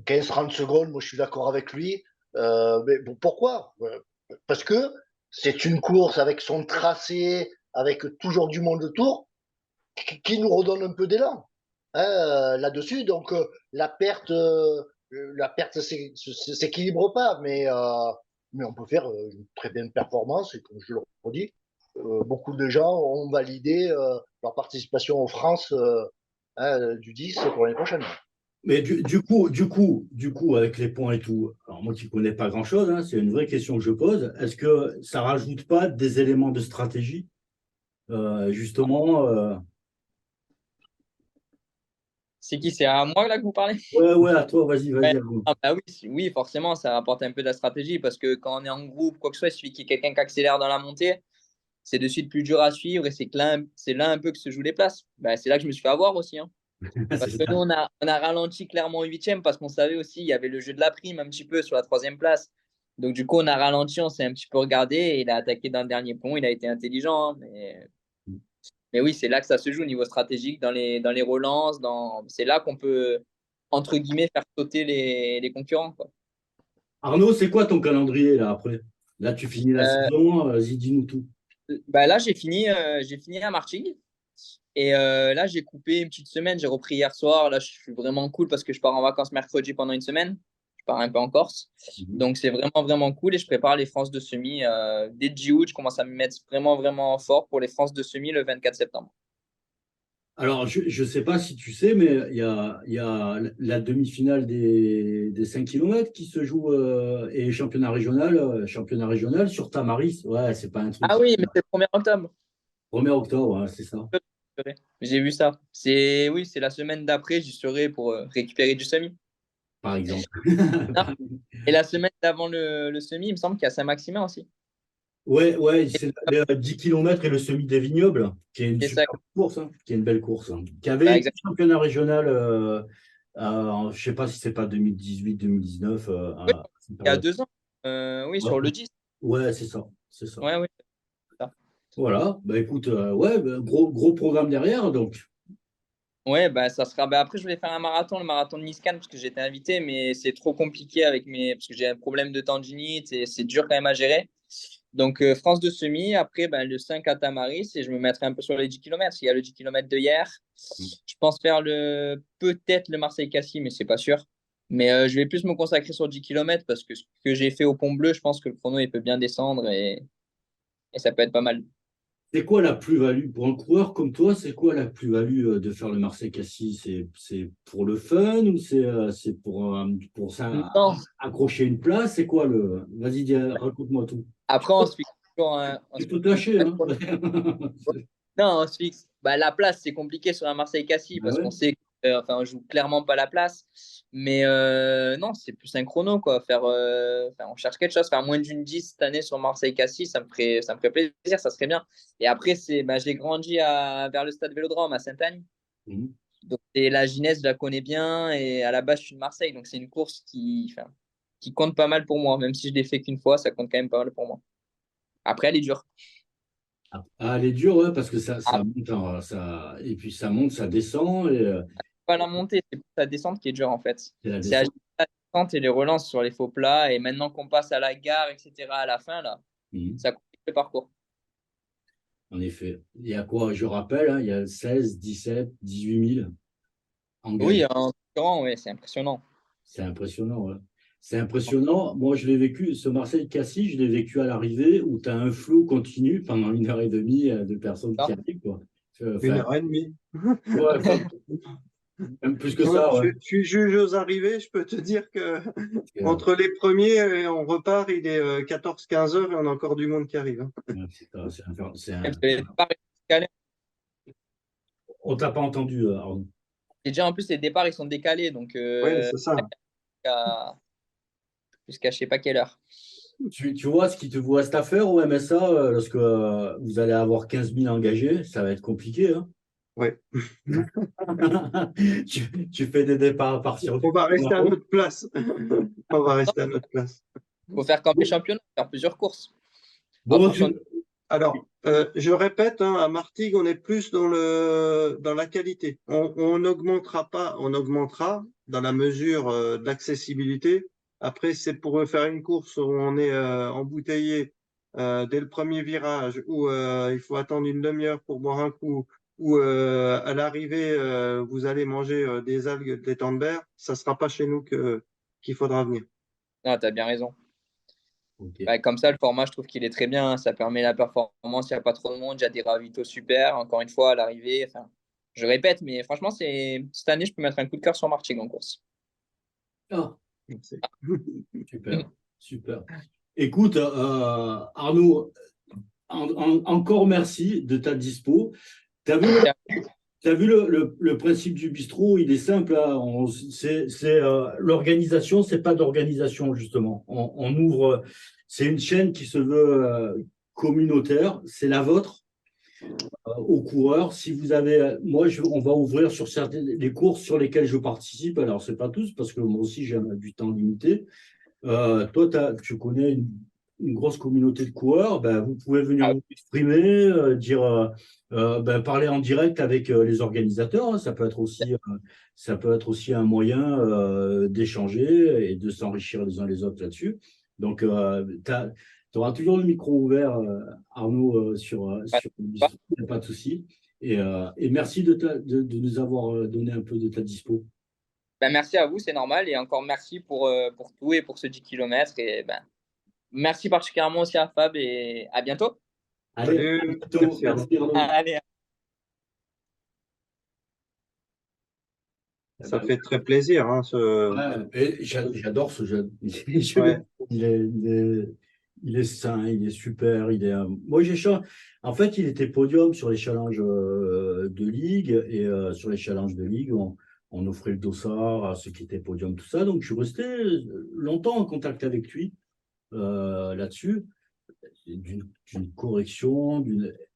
15-30 secondes, moi je suis d'accord avec lui. Mais bon, pourquoi? Parce que c'est une course avec son tracé, avec toujours du monde autour, qui nous redonne un peu d'élan, hein, là-dessus. Donc la perte s'équilibre pas, mais on peut faire une très bonne performance. Et comme je le redis, beaucoup de gens ont validé leur participation aux France du 10 pour l'année prochaine. Mais du coup, avec les points et tout, alors moi qui ne connais pas grand-chose, hein, c'est une vraie question que je pose. Est-ce que ça rajoute pas des éléments de stratégie, justement C'est qui? C'est à moi là que vous parlez? Ouais, ouais, à toi, vas-y, Ouais. vas-y. Arnaud. Ah bah oui, oui, forcément, ça apporte un peu de la stratégie parce que quand on est en groupe, quoi que ce soit, il suffit qu'il y ait quelqu'un qui accélère dans la montée, c'est de suite plus dur à suivre et c'est là un peu que se jouent les places. Bah, c'est là que je me suis fait avoir aussi, hein. C'est Parce que ça. nous, on a ralenti clairement au huitième parce qu'on savait aussi, il y avait le jeu de la prime un petit peu sur la troisième place. Donc, du coup, on a ralenti, on s'est un petit peu regardé et il a attaqué dans le dernier pont. Il a été intelligent, hein, mais oui, c'est là que ça se joue au niveau stratégique, dans les relances. C'est là qu'on peut, entre guillemets, faire sauter les concurrents, quoi. Arnaud, c'est quoi ton calendrier là après? Là, tu finis la Euh, saison, vas-y, dis-nous tout. Bah là, j'ai fini à Martigues. Et là, j'ai coupé une petite semaine. J'ai repris hier soir. Là, je suis vraiment cool parce que je pars en vacances mercredi pendant une semaine. Je pars un peu en Corse. Mhm. Donc, c'est vraiment, vraiment cool. Et je prépare les France de semi. Dès juillet, je commence à me mettre vraiment, vraiment fort pour les France de semi le 24 septembre. Alors, je ne sais pas si tu sais, mais il y a la demi-finale des 5 km qui se joue et championnat régional sur Tamaris. Ouais, c'est pas un Ah truc. oui, mais c'est le 1er octobre. 1er octobre, ouais, c'est ça, J'ai vu ça. Oui, c'est la semaine d'après, j'y serai pour récupérer du semi. par exemple. Non. Et la semaine d'avant le semi, il me semble qu'il y a Saint-Maximin aussi. Ouais, ouais, c'est le 10 km et le semi des Vignobles, qui est une C'est ça. super course, hein, qui est une belle course, hein, qui Bah, avait été exactement. championnat régional, je ne sais pas si c'est pas 2018-2019, Oui, à cette il y a période. 2 ans. Oui, Ouais, sur le 10. ouais, c'est ça, c'est ça. Ouais, ouais. Voilà, bah écoute, ouais, bah, gros programme derrière, donc. Ouais, bah, ça sera. Bah, après, je voulais faire un marathon, le marathon de Nice-Cannes, parce que j'étais invité, mais c'est trop compliqué parce que j'ai un problème de tendinite et c'est dur quand même à gérer. Donc, France de semi, après, bah, le 5 à Tamaris, et je me mettrai un peu sur les 10 km. Il y a le 10 km de hier. Je pense faire peut-être le Marseille-Cassis, mais c'est pas sûr. Mais je vais plus me consacrer sur 10 km parce que ce que j'ai fait au Pont Bleu, je pense que le chrono, il peut bien descendre et ça peut être pas mal. C'est quoi la plus-value pour un coureur comme toi? C'est quoi la plus-value de faire le Marseille-Cassis? C'est pour le fun ou c'est pour ça, Non, accrocher une place? C'est quoi le. Vas-y, raconte-moi tout. après, on se fixe toujours on Tu se peux te fixe lâcher, hein? Non, on se fixe. Bah, la place, c'est compliqué sur un Marseille-Cassis Ah parce ouais? qu'on sait enfin, on joue clairement pas la place. Mais non, c'est plus un chrono, quoi. Enfin, on cherche quelque chose. Faire moins d'une 10 cette année sur Marseille-Cassis, ça me ferait plaisir, ça serait bien. Et après, bah, j'ai grandi vers le stade Vélodrome à Sainte-Agne. Mhm. Donc, et la Ginesse, je la connais bien. Et à la base, je suis de Marseille. Donc, c'est une course enfin, qui compte pas mal pour moi. Même si je l'ai fait qu'une fois, ça compte quand même pas mal pour moi. Après, elle est dure. Ah, elle est dure, ouais, parce que ça monte, et puis ça monte, ça descend, et Pas la montée, c'est plus la descente qui est dure en fait. c'est la C'est à descente. gérer la descente et les relances sur les faux plats. Et maintenant qu'on passe à la gare, etc., à la fin, là, Mhm. ça complique le parcours. En effet. Il y a quoi? Je rappelle, hein, il y a 16, 17, 18 000 engagés. Oui, en courant, ouais, c'est impressionnant. C'est impressionnant, ouais. C'est impressionnant. Moi, je l'ai vécu, ce Marseille-Cassis, je l'ai vécu à l'arrivée où tu as un flot continu pendant 1 heure et demie de personnes qui Ah, arrivent, quoi. Une Enfin, heure et demie. ouais, enfin, même plus que Moi, ça, ouais. je suis juge aux arrivées, je peux te dire que Euh, entre les premiers et on repart, il est 14-15 heures et on a encore du monde qui arrive, hein. ouais, parce que les départs, ils sont décalés. On t'a pas entendu, Arnaud. Et déjà, en plus, les départs, ils sont décalés. Donc, Oui, c'est ça. jusqu'à jusqu'à je sais pas quelle heure. Tu vois ce qui te vous reste à faire au MSA lorsque vous allez avoir 15 000 engagés, ça va être compliqué, hein. Ouais. Tu fais des départs à partir du On va rester à Maroc. notre place. On va rester à notre place. Il faut faire camper championnat, faire plusieurs courses en Bon, fonction de... Alors, je répète, hein, à Martigues, on est plus dans la qualité. On n'augmentera pas, on augmentera dans la mesure de l'accessibilité. Après, c'est pour faire une course où on est embouteillé dès le premier virage, où il faut attendre une demi-heure pour boire un coup, où à l'arrivée, vous allez manger des algues, des berre. Ça sera pas chez nous qu'il faudra venir. Non, tu as bien raison. ok. Bah, comme ça, le format, je trouve qu'il est très bien, hein. Ça permet la performance, il n'y a pas trop de monde, il y a des ravitaux super, encore une fois, à l'arrivée. Enfin, je répète, mais franchement, cette année, je peux mettre un coup de cœur sur Martigues en course. Ah, Merci. super, super. Écoute, Arnaud, encore merci de ta dispo. Tu as vu T'as vu le principe du bistrot, il est simple, hein. L'organisation, c'est pas d'organisation, justement. On ouvre, c'est une chaîne qui se veut communautaire, c'est la vôtre, aux coureurs. Si vous avez, on va ouvrir sur certaines les courses sur lesquelles je participe. Alors, c'est pas tous, parce que moi aussi, j'ai du temps limité. Toi, tu connais une grosse communauté de coureurs, ben, vous pouvez venir Ah, vous exprimer, dire, ben, parler en direct avec les organisateurs, hein. Ça peut être aussi un moyen d'échanger et de s'enrichir les uns les autres là-dessus. Donc, tu auras toujours le micro ouvert, Arnaud, pas- sur le pas- bistrot, il n'y a pas de souci. Et merci de nous avoir donné un peu de ta dispo. Ben, merci à vous, c'est normal. Et encore merci pour tout et pour ce 10 kilomètres. Et ben, merci particulièrement aussi à Fab et à bientôt. Allez, à Salut, bientôt. merci Arnaud. Merci, Arnaud. Allez. Eh Ça ben, fait très plaisir, hein, ouais, et j'adore ce jeune. ouais. Il est sain, il est super. Moi, en fait, il était podium sur les challenges de ligue et sur les challenges de ligue, on offrait le dossard à ceux qui étaient podium, tout ça. Donc, je suis resté longtemps en contact avec lui là-dessus, d'une correction,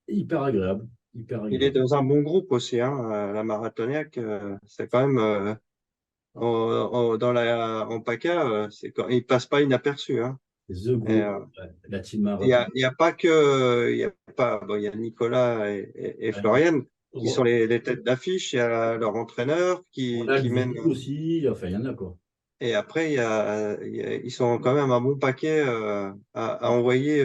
hyper agréable, hyper Il est agréable. dans un bon groupe aussi, hein, la Marathoniaque. C'est quand même en PACA, il passe pas inaperçu, hein. The Et, Group, ouais, la team il marathon. y a pas que, il y a pas, bon, il y a Nicolas et Florian qui sont les têtes d'affiche. Il y a leur entraîneur On a qui mène. Xavier aussi, enfin, il y en a quoi. Et après, ils sont quand même un bon paquet à envoyer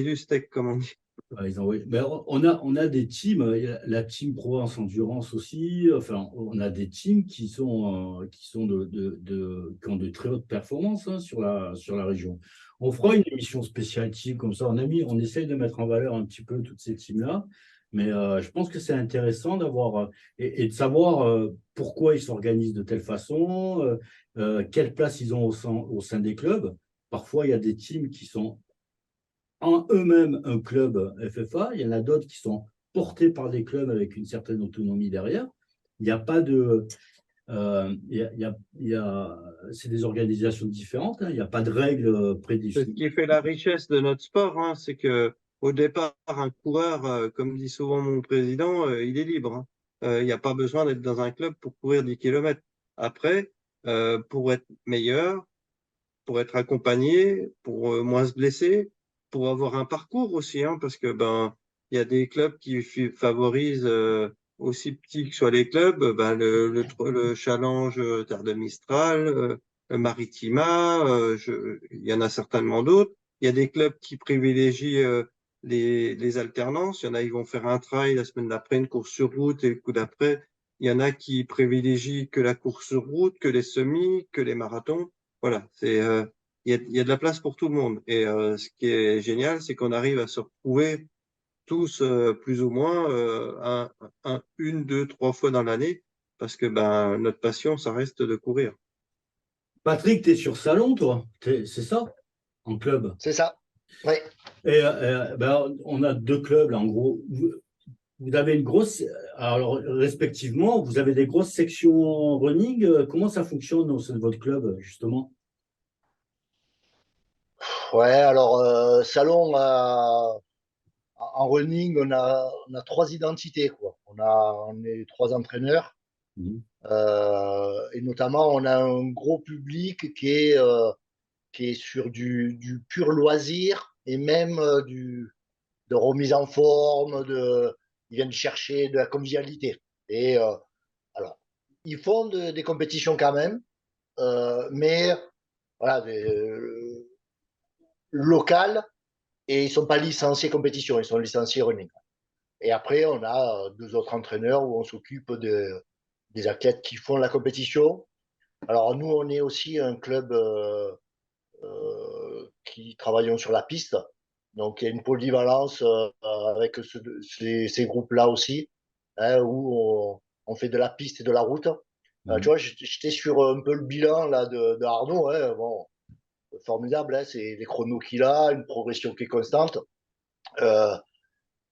du steak, comme on dit. Ouais, ben, on a des teams, il y a la team Provence Endurance aussi, enfin, on a des teams qui sont qui ont de très hautes performances, hein, sur la région. On fera une émission spéciale team comme ça, on essaye de mettre en valeur un petit peu toutes ces teams-là, mais je pense que c'est intéressant d'avoir et de savoir pourquoi ils s'organisent de telle façon, quelle place ils ont au sein des clubs. Parfois, il y a des teams qui sont en eux-mêmes un club FFA. Il y en a d'autres qui sont portés par des clubs avec une certaine autonomie derrière. Il n'y a pas de. C'est des organisations différentes, hein. Il n'y a pas de règles C'est ce prédéfinies. qui fait la richesse de notre sport, hein, c'est que au départ, un coureur, comme dit souvent mon président, il est libre, hein. Il n'y a pas besoin d'être dans un club pour courir 10 kilomètres. Après, pour être meilleur, pour être accompagné, pour moins se blesser, pour avoir un parcours aussi, hein, parce que ben il y a des clubs qui favorisent aussi petits que soient les clubs, ben le challenge Terre de Mistral, le Maritima, il y en a certainement d'autres. Il y a des clubs qui privilégient les alternances. Il y en a, ils vont faire un trail la semaine d'après, une course sur route et le coup d'après. Il y en a qui privilégient que la course sur route, que les semis, que les marathons. Voilà, il y a de la place pour tout le monde. Et ce qui est génial, c'est qu'on arrive à se retrouver tous plus ou moins une, deux, trois fois dans l'année, parce que ben notre passion, ça reste de courir. Patrick, tu es sur Salon, toi? C'est ça? En club. C'est ça. Oui. Et ben, on a deux clubs, là, en gros. Vous avez une grosse. Alors, respectivement, vous avez des grosses sections running. Comment ça fonctionne au sein de votre club, justement? Ouais, alors, Salon en running, on a trois identités, quoi. On est trois entraîneurs. Mhm. Et notamment, on a un gros public qui est sur du pur loisir et même de remise en forme, ils viennent chercher de la convivialité. Et alors, ils font des compétitions quand même, mais voilà, locales, et ils sont pas licenciés compétition, ils sont licenciés running. Et après, on a deux autres entraîneurs où on s'occupe des athlètes qui font la compétition. Alors nous, on est aussi un club qui travaillons sur la piste. Donc il y a une polyvalence avec ces groupes-là aussi, hein, où on fait de la piste et de la route. Tu Mhm. vois, j'étais sur un peu le bilan là de Arnaud. Hein, bon, formidable, hein, c'est les chronos qu'il a, une progression qui est constante. Euh,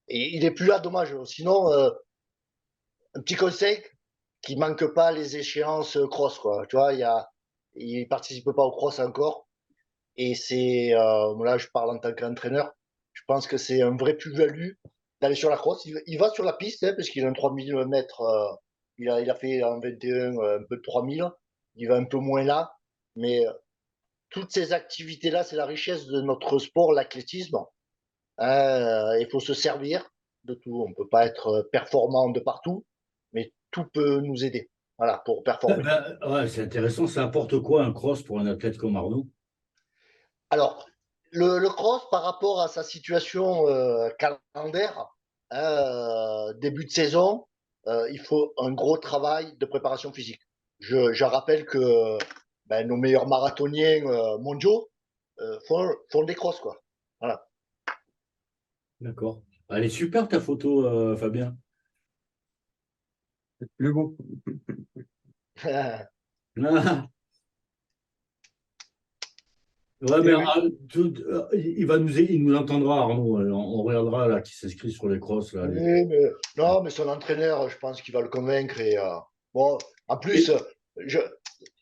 et il est plus là, dommage. Sinon, un petit conseil qui manque pas les échéances cross, quoi. Tu vois, il participe pas au cross encore. Et là, je parle en tant qu'entraîneur, je pense que c'est un vrai plus-value d'aller sur la cross. Il va sur la piste, hein, parce qu'il a un 3000 mètres, il a fait en 21 un peu de 3000. Il va un peu moins là. Mais toutes ces activités-là, c'est la richesse de notre sport, l'athlétisme. Il faut se servir de tout. On ne peut pas être performant de partout, mais tout peut nous aider, voilà, pour performer. Ouais, c'est intéressant. Ça apporte quoi un cross pour un athlète comme Arnaud? Alors, le cross, par rapport à sa situation calendaire, hein, début de saison, il faut un gros travail de préparation physique. Je rappelle que ben, nos meilleurs marathoniens mondiaux font des crosses, quoi. Voilà. D'accord. Elle est super ta photo, Fabien. C'est plus beau. Ah, ouais, mais Et oui. il nous entendra, Arnaud. On regardera là qui s'inscrit sur les crosses. Là, Oui, mais, non, mais son entraîneur, je pense qu'il va le convaincre. Et, bon, en plus, Et- je,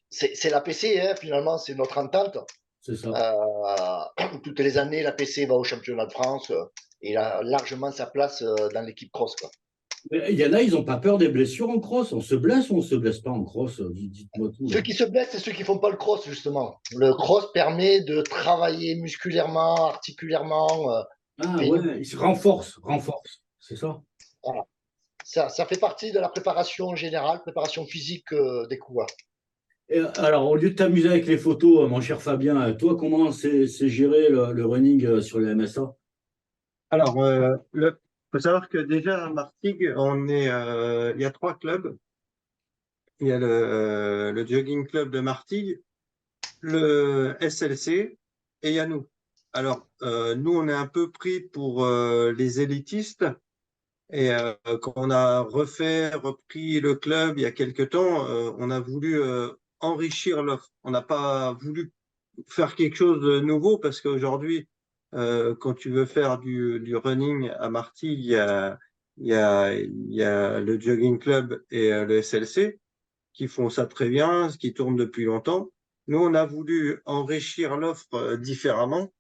c'est la PC, hein, finalement, c'est notre entente. c'est ça. Toutes les années, la PC va au championnat de France et il a largement sa place dans l'équipe cross, quoi. Mais il y en a, ils n'ont pas peur des blessures en cross. On se blesse ou on se blesse pas en cross? Dites-moi tout là. Ceux qui se blessent, c'est ceux qui font pas le cross, justement. Le cross permet de travailler musculairement, articulairement. Ah Fait ouais, il se renforce, renforce. C'est ça. voilà. Ça fait partie de la préparation générale, préparation physique des coureurs. Et alors, au lieu de t'amuser avec les photos, mon cher Fabien, toi, comment c'est géré le running sur le MSA? Alors, faut savoir que déjà à Martigues, il y a trois clubs. Il y a le jogging club de Martigues, le SLC et il y a nous. Alors, nous, on est un peu pris pour les élitistes et quand on a repris le club il y a quelque temps, on a voulu enrichir l'offre. On n'a pas voulu faire quelque chose de nouveau parce qu'aujourd'hui, quand tu veux faire du running à Martigues, il y a le jogging club et le SLC qui font ça très bien, qui tournent depuis longtemps. Nous, on a voulu enrichir l'offre différemment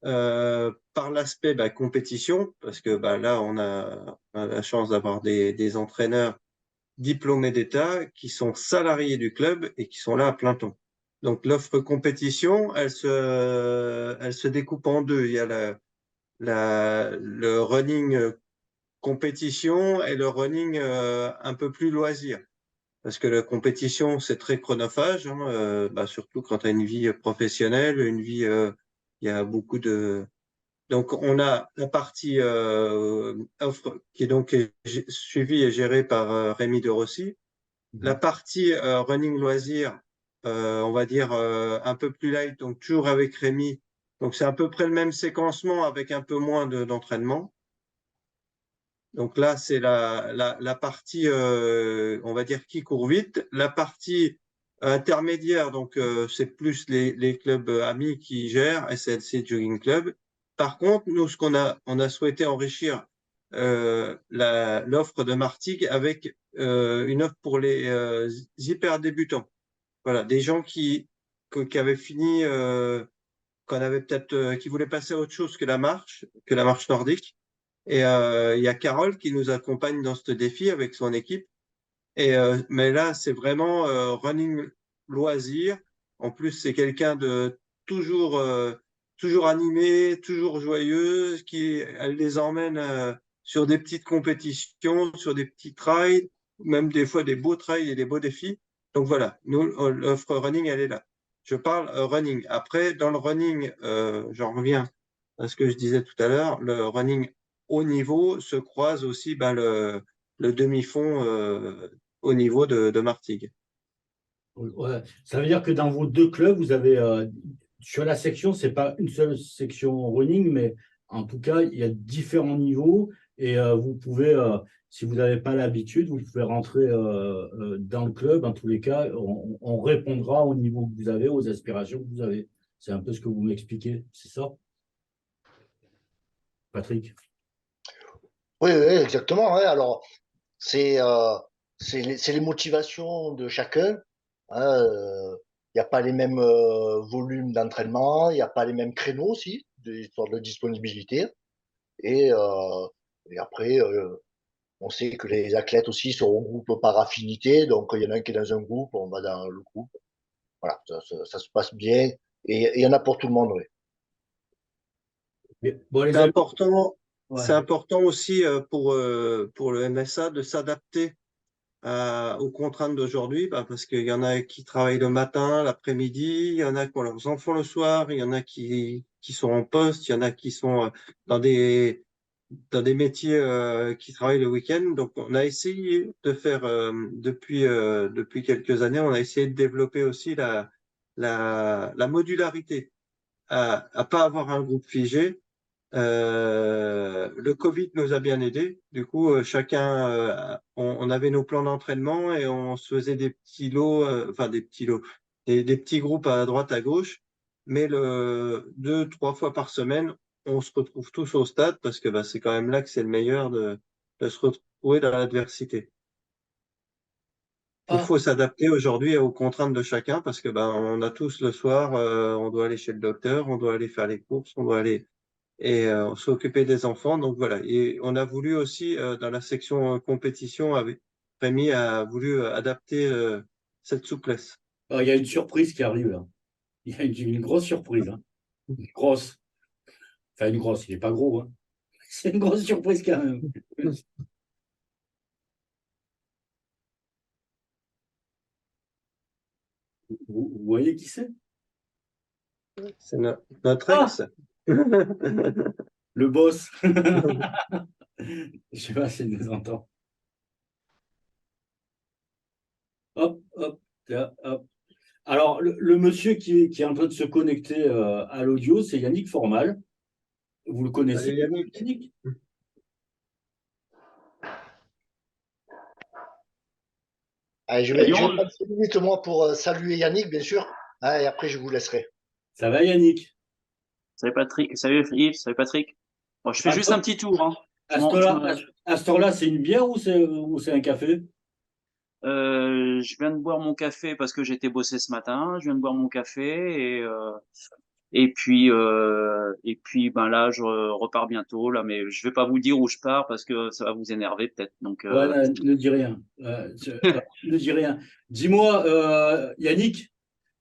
par l'aspect compétition, parce que là, on a la chance d'avoir des entraîneurs diplômés d'État qui sont salariés du club et qui sont là à plein temps. Donc l'offre compétition, elle se découpe en deux. Il y a le running compétition et le running un peu plus loisir. Parce que la compétition, c'est très chronophage, hein, surtout quand tu as une vie professionnelle, une vie, il y a beaucoup de... Donc, on a la partie offre qui est donc suivie et gérée par Rémi de Rossi. La Mhm. partie running loisir, on va dire un peu plus light, donc toujours avec Rémi. Donc, c'est à peu près le même séquencement avec un peu moins d'entraînement. Donc là, c'est la partie, on va dire, qui court vite. La partie intermédiaire, donc c'est plus les clubs amis qui gèrent, SLC Jogging Club. Par contre, nous, on a souhaité enrichir l'offre de Martigues avec une offre pour les hyper débutants. Voilà, des gens qui avaient fini, qu'on avait peut-être, qui voulaient passer à autre chose que la marche nordique Et il y a Carole qui nous accompagne dans ce défi avec son équipe. Mais là, c'est vraiment running loisir. En plus, c'est quelqu'un de toujours, toujours animé, toujours joyeux, elle les emmène sur des petites compétitions, sur des petits trails, même des fois des beaux trails et des beaux défis. Donc voilà, nous, l'offre running, elle est là. Je parle running. Après, dans le running, j'en reviens à ce que je disais tout à l'heure, le running haut niveau se croise aussi ben, le demi-fond au niveau de Martigues. Ouais. Ça veut dire que dans vos deux clubs, vous avez sur la section, c'est pas une seule section running, mais en tout cas, il y a différents niveaux et vous pouvez, si vous n'avez pas l'habitude, vous pouvez rentrer dans le club. En tous les cas, on répondra au niveau que vous avez, aux aspirations que vous avez. C'est un peu ce que vous m'expliquez, c'est ça, Patrick? Oui, oui, exactement. Ouais. Alors, c'est c'est les motivations de chacun. Hein. Il n'y a pas les mêmes volumes d'entraînement, il n'y a pas les mêmes créneaux aussi, histoire de disponibilité. Et, euh, et après, on sait que les athlètes aussi se regroupent par affinité. Donc, il y en a un qui est dans un groupe, on va dans le groupe. Voilà, ça se passe bien. Et il y en a pour tout le monde, oui. Bon, les C'est amis, important, c'est ouais. important aussi pour le MSA de s'adapter aux contraintes d'aujourd'hui, bah, parce qu'il y en a qui travaillent le matin, l'après-midi, il y en a qui ont leurs enfants le soir, il y en a qui sont en poste, il y en a qui sont dans dans des métiers qui travaillent le week-end. Donc, on a essayé de faire, depuis quelques années, on a essayé de développer aussi la modularité, à pas avoir un groupe figé. Le Covid nous a bien aidés. Du coup, chacun, on avait nos plans d'entraînement et on se faisait des petits lots, enfin des petits lots, des petits groupes à droite, à gauche. Mais deux, trois fois par semaine, on se retrouve tous au stade parce que bah, c'est quand même là que c'est le meilleur de se retrouver dans l'adversité. Il Ah, faut s'adapter aujourd'hui aux contraintes de chacun parce que bah, on a tous le soir, on doit aller chez le docteur, on doit aller faire les courses, on doit aller s'occuper des enfants. Donc voilà. Et on a voulu aussi, dans la section compétition, Rémi a voulu adapter cette souplesse. il y a une surprise qui arrive là. Il y a une grosse surprise, hein. Une grosse. Enfin, une grosse, il n'est pas gros, hein. C'est une grosse surprise quand même. Vous voyez qui c'est? C'est notre Ah, ex. le boss. Je sais pas si elle nous entend. Hop, hop, là, hop. Alors, le monsieur qui est en train de se connecter à l'audio, c'est Yannick Formal. Vous le Salut connaissez, Yannick. Yannick? Allez, je vais Salut, prendre 5 minutes, moi, pour saluer Yannick, bien sûr. Ah, et après, je vous laisserai. Ça va, Yannick? salut Patrick, salut Yves, salut Patrick. Bon, je fais À juste un petit tour, hein. à ce heure-là, à cette heure-là, c'est une bière ou c'est un café? Je viens de boire mon café parce que j'étais bossé ce matin. Je viens de boire mon café et puis ben là je repars bientôt là, mais je vais pas vous dire où je pars parce que ça va vous énerver peut-être. Donc Ouais, ne dis rien. Ne dis rien. Dis-moi, Yannick,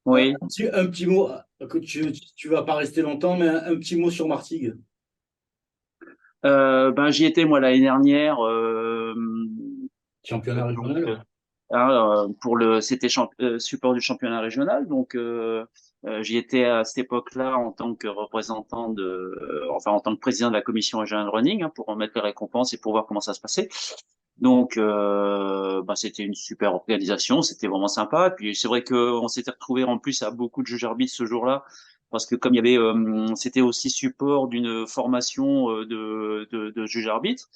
oui. un petit mot, que tu vas pas rester longtemps, mais un petit mot sur Martigues. Ben j'y étais moi l'année dernière. Championnat Donc régional? pour c'était support du championnat régional. Donc j'y étais à cette époque-là en tant que représentant enfin en tant que président de la commission régionale running, hein, pour remettre les récompenses et pour voir comment ça se passait. Donc bah, c'était une super organisation, c'était vraiment sympa. Et puis c'est vrai qu'on s'était retrouvé en plus à beaucoup de juges arbitres ce jour-là. Parce que comme il y avait, c'était aussi support d'une formation de juge arbitre.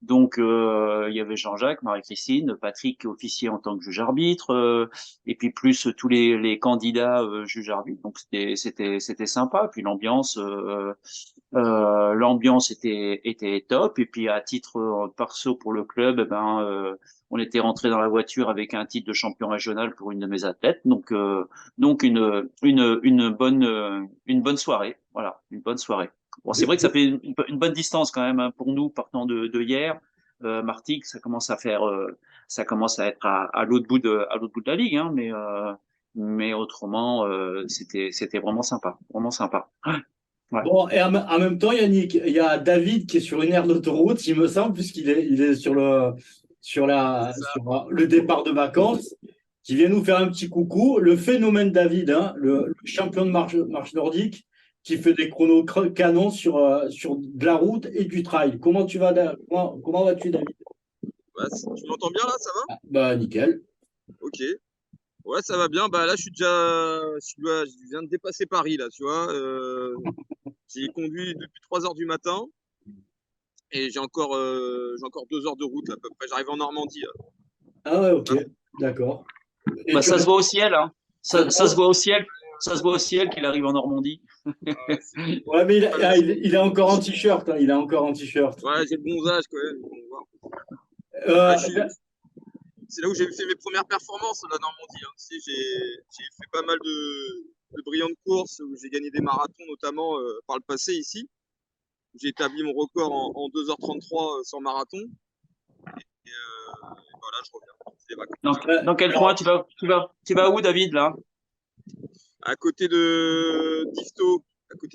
Donc, il y avait Jean-Jacques, Marie-Christine, Patrick, officier en tant que juge-arbitre, et puis plus tous les candidats juges-arbitres. Donc, c'était sympa. Puis l'ambiance était top. Et puis, à titre perso pour le club, eh ben, on était rentré dans la voiture avec un titre de champion régional pour une de mes athlètes. Donc une bonne soirée. Voilà, une bonne soirée. Bon, c'est vrai que ça fait une bonne distance quand même hein, pour nous partant de hier. Martigues, ça commence à être à à l'autre bout de la ligue, hein, mais autrement, c'était vraiment sympa, vraiment sympa. Ouais. Ouais. Bon, et en même temps, Yannick, il y a David qui est sur une aire d'autoroute, il me semble, il est C'est ça. sur le départ de vacances, qui vient nous faire un petit coucou. Le phénomène David, hein, le champion de marche nordique, qui fait des chronos canons sur de la route et du trail. Comment vas-tu, David? Bah, tu m'entends bien là, ça va? Bah, nickel. Ok. Ouais, ça va bien. Bah là, je viens de dépasser Paris là, tu vois. J'ai conduit depuis 3 heures du matin et j'ai encore 2 heures de route là, à peu près. J'arrive en Normandie. Là. Ah ouais, ok, Ah, d'accord. Et Bah, tu ça se as- voit au ciel, hein. ça Ça se te- voit au ciel. Ça se voit au ciel qu'il arrive en Normandie. ouais, Ouais, mais pas le- il est encore en t-shirt, hein, il est encore en t-shirt. ouais, j'ai le bronzage quand même. Bon, voilà. Ouais, Euh, c'est là où j'ai fait mes premières performances, la Normandie. Hein. Tu sais, j'ai fait pas mal de brillantes courses où j'ai gagné des marathons, notamment par le passé ici. J'ai établi mon record en 2h33 sur marathon. Et voilà, je reviens. C'est les vacances. ouais, Dans quel coin alors, tu vas où, David, là? À côté de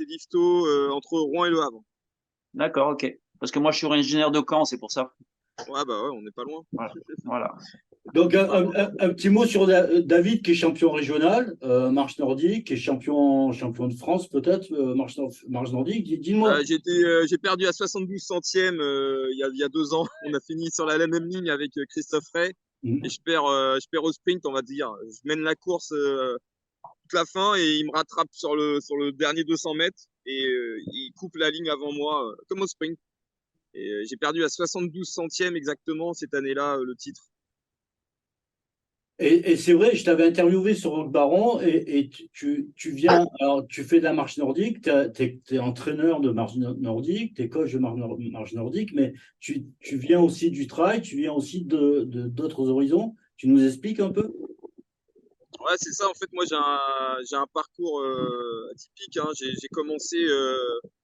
d'Ifto, entre Rouen et Le Havre. D'accord, ok. Parce que moi, je suis originaire de Caen, c'est pour ça. Ouais, bah ouais, on n'est pas loin. Voilà. Voilà. donc, Pas loin. un petit mot sur David, qui est champion régional, marche nordique, qui est champion de France, peut-être, marche nordique. Dis-moi. J'ai perdu à 72 centièmes il y a 2 ans. On a fini sur la même ligne avec Christophe Ray. Et Mhm. je perds au sprint, on va dire. Je mène la course toute la fin et il me rattrape sur le dernier 200 mètres et il coupe la ligne avant moi, comme au sprint. Et j'ai perdu à 72 centièmes exactement cette année-là le titre. Et c'est vrai, je t'avais interviewé sur Rock Baron et tu viens, alors tu fais de la marche nordique, tu es, entraîneur de marche nordique, tu es coach de marche nordique, mais tu viens aussi du trail, tu viens aussi d'autres horizons. Tu nous expliques un peu? Ouais, c'est ça. En fait, moi, j'ai un parcours atypique. Hein. J'ai commencé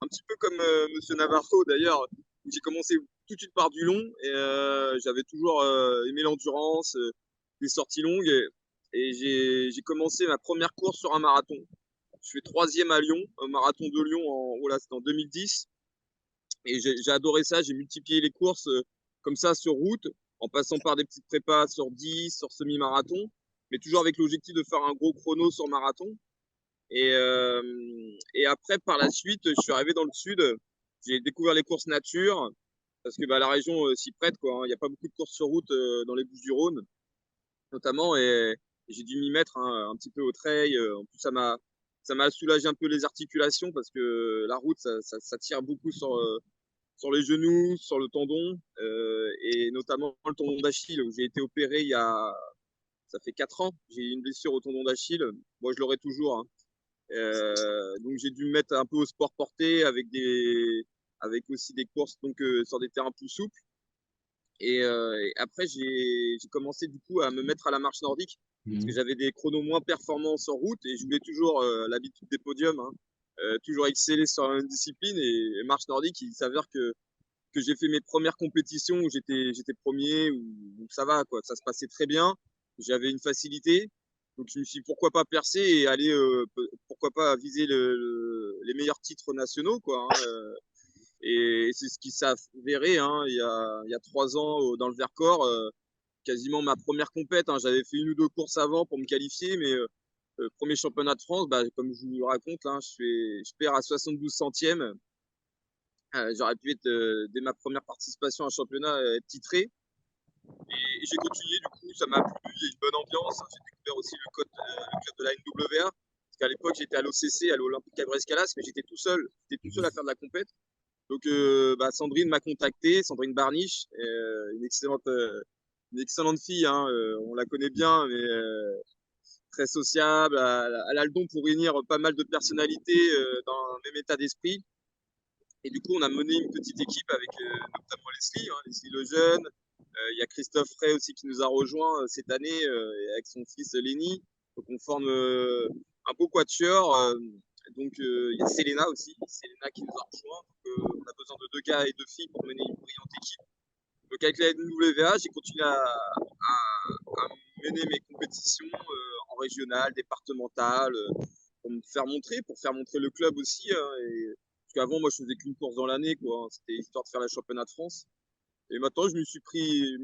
un petit peu comme Monsieur Navarro d'ailleurs. J'ai commencé tout de suite par du long et j'avais toujours aimé l'endurance, les sorties longues. Et j'ai commencé ma première course sur un marathon. Je fais troisième à Lyon, un marathon de Lyon voilà, c'était en 2010. Et j'ai adoré ça. J'ai multiplié les courses comme ça sur route, en passant par des petites prépas sur 10, sur semi-marathon, mais toujours avec l'objectif de faire un gros chrono sur marathon. Et après, par la suite, je suis arrivé dans le sud. J'ai découvert les courses nature parce que bah, la région s'y prête, quoi. Hein. Il n'y a pas beaucoup de courses sur route dans les Bouches-du-Rhône, notamment. Et j'ai dû m'y mettre hein, un petit peu au trail. En plus, ça m'a soulagé un peu les articulations parce que la route, ça tire beaucoup sur les genoux, sur le tendon, et notamment le tendon d'Achille où j'ai été opéré ça fait 4 ans. J'ai eu une blessure au tendon d'Achille. Moi, je l'aurai toujours. Hein. Donc j'ai dû me mettre un peu au sport porté avec aussi des courses donc sur des terrains plus souples. Et après j'ai commencé du coup à me mettre à la marche nordique parce que Mhm. j'avais des chronos moins performants sur route et je voulais toujours l'habitude des podiums, hein, toujours exceller sur une discipline et marche nordique. Il s'avère que j'ai fait mes premières compétitions où j'étais premier, où ça va, quoi. Ça se passait très bien. J'avais une facilité. Donc je me suis dit pourquoi pas percer et aller, pourquoi pas viser les meilleurs titres nationaux, quoi. Hein. Et c'est ce qui s'est avéré hein, il y a 3 ans dans le Vercors, quasiment ma première compète. Hein. J'avais fait une ou deux courses avant pour me qualifier, mais premier championnat de France, bah, comme je vous le raconte, là, je perds à 72 centièmes. J'aurais pu être, dès ma première participation à un championnat, être titré. Et j'ai continué, du coup, ça m'a plu, il y a une bonne ambiance. J'ai découvert aussi le club de la NWA. Parce qu'à l'époque, j'étais à l'OCC, à l'Olympique Cabré-Escalas, mais j'étais tout seul à faire de la compète. Donc, bah, Sandrine m'a contacté, Sandrine Barniche, une excellente fille, hein, on la connaît bien, mais très sociable. Elle a le don pour réunir pas mal de personnalités dans le même état d'esprit. Et du coup, on a mené une petite équipe avec notamment Leslie, hein, Leslie Lejeune. Il y a Christophe Ray aussi qui nous a rejoint cette année avec son fils Lenny. Donc on forme un beau quatuor Donc, il y a Selena aussi, Selena qui nous a rejoint. On a besoin de 2 gars et 2 filles pour mener une brillante équipe. Donc, avec la NWA, j'ai continué à mener mes compétitions en régional, départemental, pour faire montrer le club aussi. Parce qu'avant, moi, je faisais qu'une course dans l'année, quoi. C'était histoire de faire la championnat de France. Et maintenant, je me suis pris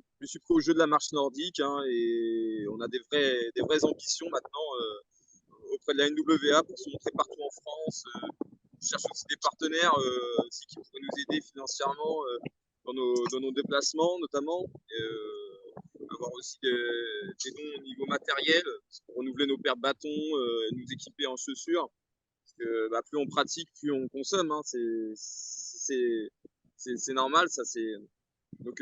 au jeu de la marche nordique, et on a des vraies ambitions maintenant auprès de la NWA pour se montrer partout en France. On cherche aussi des partenaires aussi qui pourraient nous aider financièrement dans nos déplacements, notamment. Avoir aussi des dons au niveau matériel pour renouveler nos paires de bâtons, nous équiper en chaussures. Parce que plus on pratique, plus on consomme. C'est normal, ça. Donc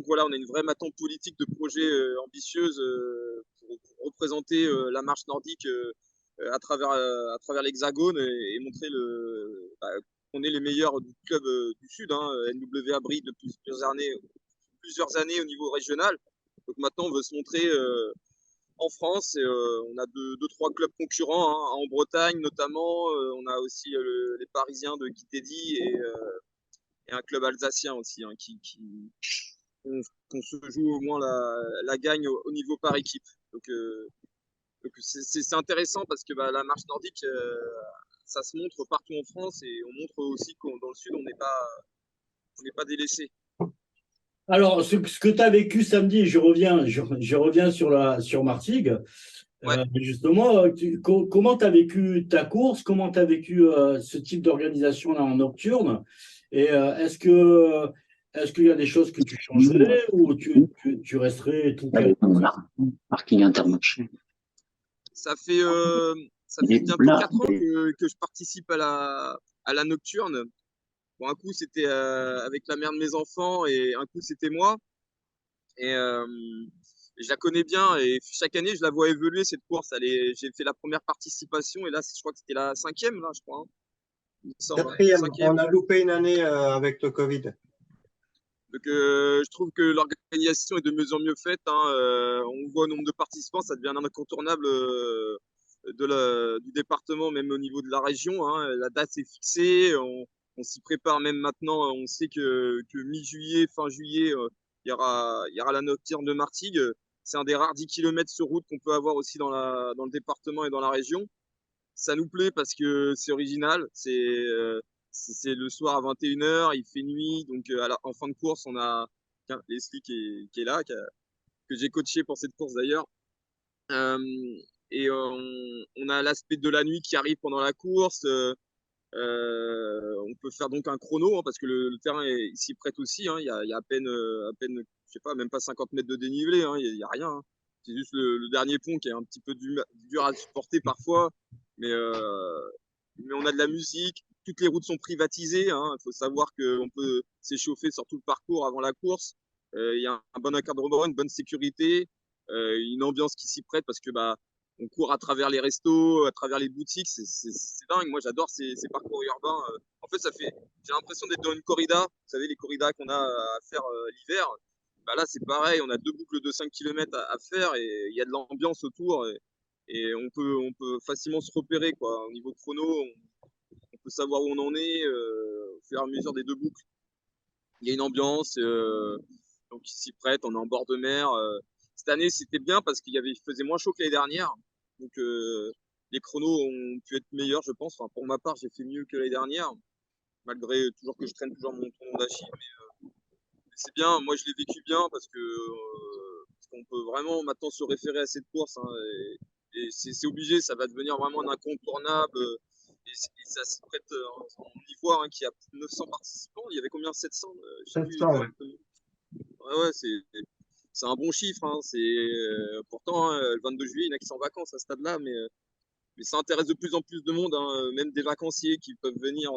voilà, on a une vraie maintenant politique de projet ambitieuse pour représenter la marche nordique à travers l'Hexagone et montrer qu'on est les meilleurs du club du Sud. NWA brille depuis plusieurs années au niveau régional. Donc maintenant, on veut se montrer en France. Et, on a deux, trois clubs concurrents en Bretagne notamment. On a aussi les Parisiens de Guy Teddy et un club alsacien aussi qu'on se joue au moins la gagne au niveau par équipe. Donc c'est intéressant parce que la marche nordique, ça se montre partout en France et on montre aussi que dans le Sud, on n'est pas délaissé. Alors, ce que tu as vécu samedi, je reviens sur Martigues. Ouais. Justement, comment tu as vécu ta course? Comment tu as vécu ce type d'organisation-là en nocturne? Et est-ce qu'il y a des choses que tu changerais ou tu resterais tout calme? Parking Intermarché. Ça fait bientôt 4 ans que je participe à la nocturne. Bon, un coup, c'était avec la mère de mes enfants et un coup, c'était moi. Et je la connais bien et chaque année, je la vois évoluer cette course. J'ai fait la première participation et là, je crois que c'était la 5e, là, je crois. Quatrième, on a loupé une année avec le Covid. Donc, je trouve que l'organisation est de mieux en mieux faite. On voit au nombre de participants, ça devient un incontournable du département, même au niveau de la région. La date est fixée, on s'y prépare même maintenant. On sait que mi-juillet, fin juillet, il y aura la nocturne de Martigues. C'est un des rares 10 km sur route qu'on peut avoir aussi dans le département et dans la région. Ça nous plaît parce que c'est original. C'est le soir à 21h, il fait nuit. Donc, en fin de course, on a Leslie qui est là, que j'ai coaché pour cette course d'ailleurs. Et on a l'aspect de la nuit qui arrive pendant la course. On peut faire donc un chrono parce que le terrain s'y prête aussi. Il y a à peine, je sais pas, même pas 50 mètres de dénivelé. Il y a rien. C'est juste le dernier pont qui est un petit peu dur à supporter parfois. Mais on a de la musique. Toutes les routes sont privatisées. Il faut savoir qu'on peut s'échauffer sur tout le parcours avant la course. Il y a un bon encadrement, une bonne sécurité, une ambiance qui s'y prête parce que on court à travers les restos, à travers les boutiques. C'est dingue. Moi, j'adore ces parcours urbains. En fait, j'ai l'impression d'être dans une corrida. Vous savez, les corridas qu'on a à faire l'hiver. Là, c'est pareil. On a 2 boucles de 5 km à faire et il y a de l'ambiance autour. Et on peut facilement se repérer, quoi. Au niveau chrono, on peut savoir où on en est au fur et à mesure des 2 boucles. Il y a une ambiance, donc il s'y prête, on est en bord de mer. Cette année, c'était bien parce qu'il faisait moins chaud que l'année dernière. Donc les chronos ont pu être meilleurs, je pense. Enfin, pour ma part, j'ai fait mieux que l'année dernière, malgré toujours que je traîne toujours mon tournoi d'Achille. Mais c'est bien, moi je l'ai vécu bien parce qu'on peut vraiment maintenant se référer à cette course. Et c'est obligé, ça va devenir vraiment un incontournable. Et ça se prête, on y voit qu'il y a plus de 900 participants. Il y avait combien? 700 700, ouais. Ouais, c'est un bon chiffre. Pourtant, le 22 juillet, il y en a qui sont en vacances à ce stade-là, mais ça intéresse de plus en plus de monde, même des vacanciers qui peuvent venir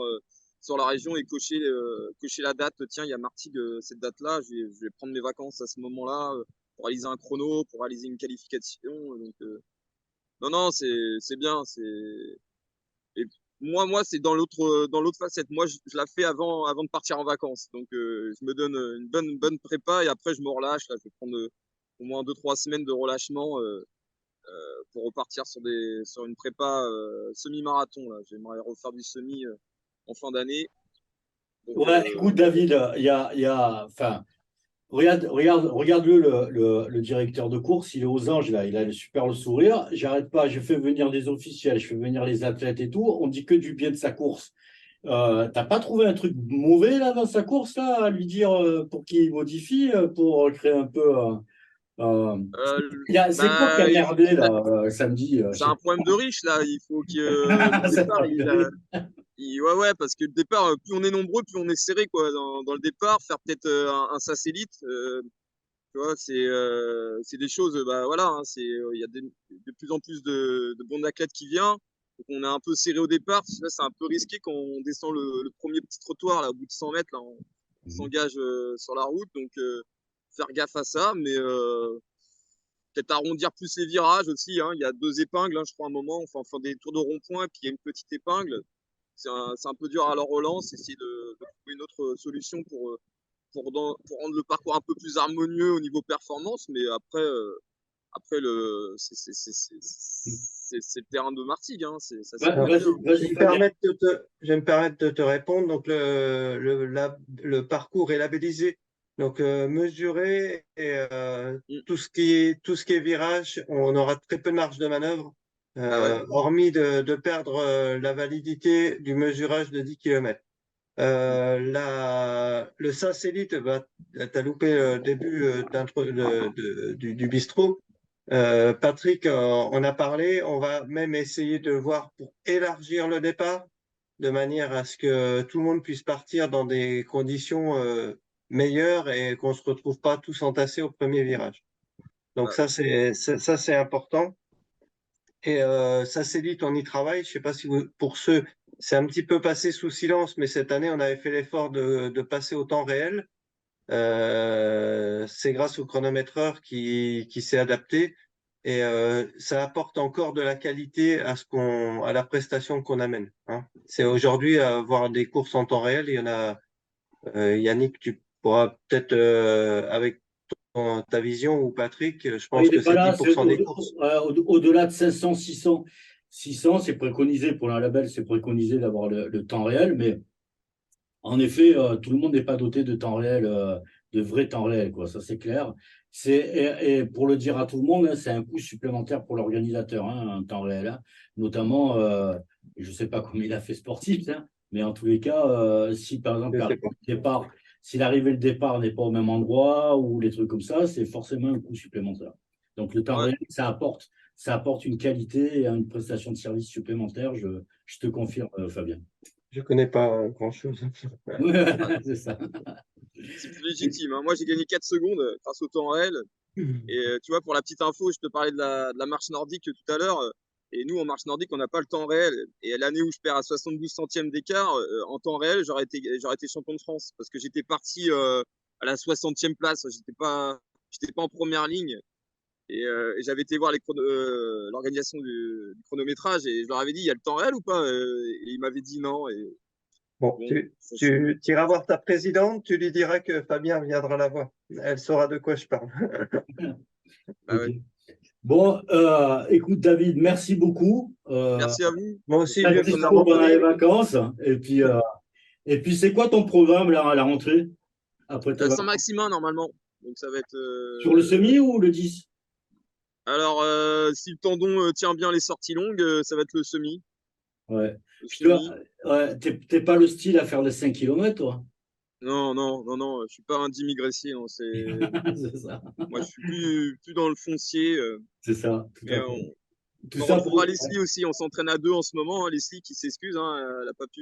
sur la région et cocher la date. Tiens, il y a Martigues cette date-là, je vais prendre mes vacances à ce moment-là pour réaliser un chrono, pour réaliser une qualification. Donc, non, c'est bien. Et moi, c'est dans l'autre facette. Moi, je la fais avant de partir en vacances. Donc, je me donne une bonne prépa et après, je me relâche. Là, je vais prendre au moins 2-3 semaines de relâchement pour repartir sur une prépa semi-marathon. Là. J'aimerais refaire du semi en fin d'année. Donc, Ouais, écoute, David, enfin, regarde-le, le directeur de course, il est aux anges, là, il a le super sourire. J'arrête pas, je fais venir des officiels, je fais venir les athlètes et tout. On dit que du bien de sa course. T'as pas trouvé un truc mauvais là dans sa course là, à lui dire pour qu'il modifie, pour créer un peu. C'est quoi qui a merdé là samedi c'est un problème de riche là. Il faut que le C'est départ, pas vrai. ouais, parce que le départ, plus on est nombreux, plus on est serré quoi. Dans le départ, faire peut-être un satellite, tu vois, c'est des choses. Bah voilà, hein, il y a de plus en plus de bons athlètes qui viennent. Donc on est un peu serré au départ. Là, c'est un peu risqué quand on descend le premier petit trottoir là, au bout de 100 mètres. Là, on s'engage sur la route, donc faire gaffe à ça. Mais peut-être arrondir plus les virages aussi. Hein. Il y a 2 épingles, hein, je crois, à un moment. Enfin, des tours de rond-point, et puis il y a une petite épingle. C'est un peu dur à leur relance. Essayer de trouver une autre solution pour rendre le parcours un peu plus harmonieux au niveau performance. Mais après, c'est le terrain de Martigues. Hein. Ça s'est Alors, bien fait. Hein. je vais me permettre de te répondre. Donc, le parcours est labellisé, donc mesuré, et tout ce qui est virage, on aura très peu de marge de manœuvre, Ah ouais. hormis de perdre la validité du mesurage de 10 km. Le satellite, bah, tu as loupé le début du bistrot. Patrick en a parlé. On va même essayer de voir pour élargir le départ de manière à ce que tout le monde puisse partir dans des conditions meilleures et qu'on se retrouve pas tous entassés au premier virage. Donc ça c'est important. Et satellite, on y travaille. Je sais pas si pour ceux, c'est un petit peu passé sous silence, mais cette année on avait fait l'effort de passer au temps réel. C'est grâce au chronométreur qui s'est adapté et ça apporte encore de la qualité à la prestation qu'on amène. Hein. C'est aujourd'hui avoir des courses en temps réel. Il y en a, Yannick, tu pourras peut-être avec ta vision ou Patrick, je pense Il n'est que pas c'est là, 10% des courses. au-delà de 500, 600, c'est préconisé pour un label, c'est préconisé d'avoir le temps réel, mais en effet, tout le monde n'est pas doté de temps réel, de vrai temps réel, quoi. Ça, c'est clair. Et pour le dire à tout le monde, hein, c'est un coût supplémentaire pour l'organisateur, hein, un temps réel. Hein. Notamment, je ne sais pas comment il a fait sportif, hein, mais en tous les cas, si par exemple Je sais pas. si l'arrivée et le départ n'est pas au même endroit ou les trucs comme ça, c'est forcément un coût supplémentaire. Donc le temps Ouais. réel, ça apporte une qualité et une prestation de service supplémentaire. Je te confirme, Fabien. Je connais pas grand-chose. C'est ça. C'est plus légitime. Hein. Moi, j'ai gagné 4 secondes grâce au temps réel. Et tu vois, pour la petite info, je te parlais de la marche nordique tout à l'heure. Et nous, en marche nordique, on n'a pas le temps réel. Et l'année où je perds à 72 centièmes d'écart, en temps réel, j'aurais été champion de France. Parce que j'étais parti à la 60e place. J'étais pas en première ligne. Et j'avais été voir l'organisation du chronométrage. Et je leur avais dit, il y a le temps réel ou pas Et ils m'avaient dit non. Et Bon, bon, tu iras voir ta présidente, tu lui diras que Fabien viendra la voir. Elle saura de quoi je parle. bah Ok. ouais. Bon, écoute, David, merci beaucoup. Merci à vous. Moi aussi, Pas de je Bonne suis dispo pendant les rentrée. vacances. Et puis c'est quoi ton programme là à la rentrée après tes vacances? Saint-Maximin, normalement. Donc, ça va être. Sur le semi ou le 10? Alors, si le tendon tient bien les sorties longues, ça va être le semi. Ouais. Le Puis toi, semi. ouais, t'es pas le style à faire les 5 km, toi? Non, non, non, non, je suis pas un Jimmy Gressier. Non, C'est ça. moi, je suis plus dans le foncier. C'est ça, tout Mais à fait. Tout on ça retrouvera pour. Leslie aussi. On s'entraîne à 2 en ce moment. Hein. Leslie qui s'excuse. Hein, elle a pas pu.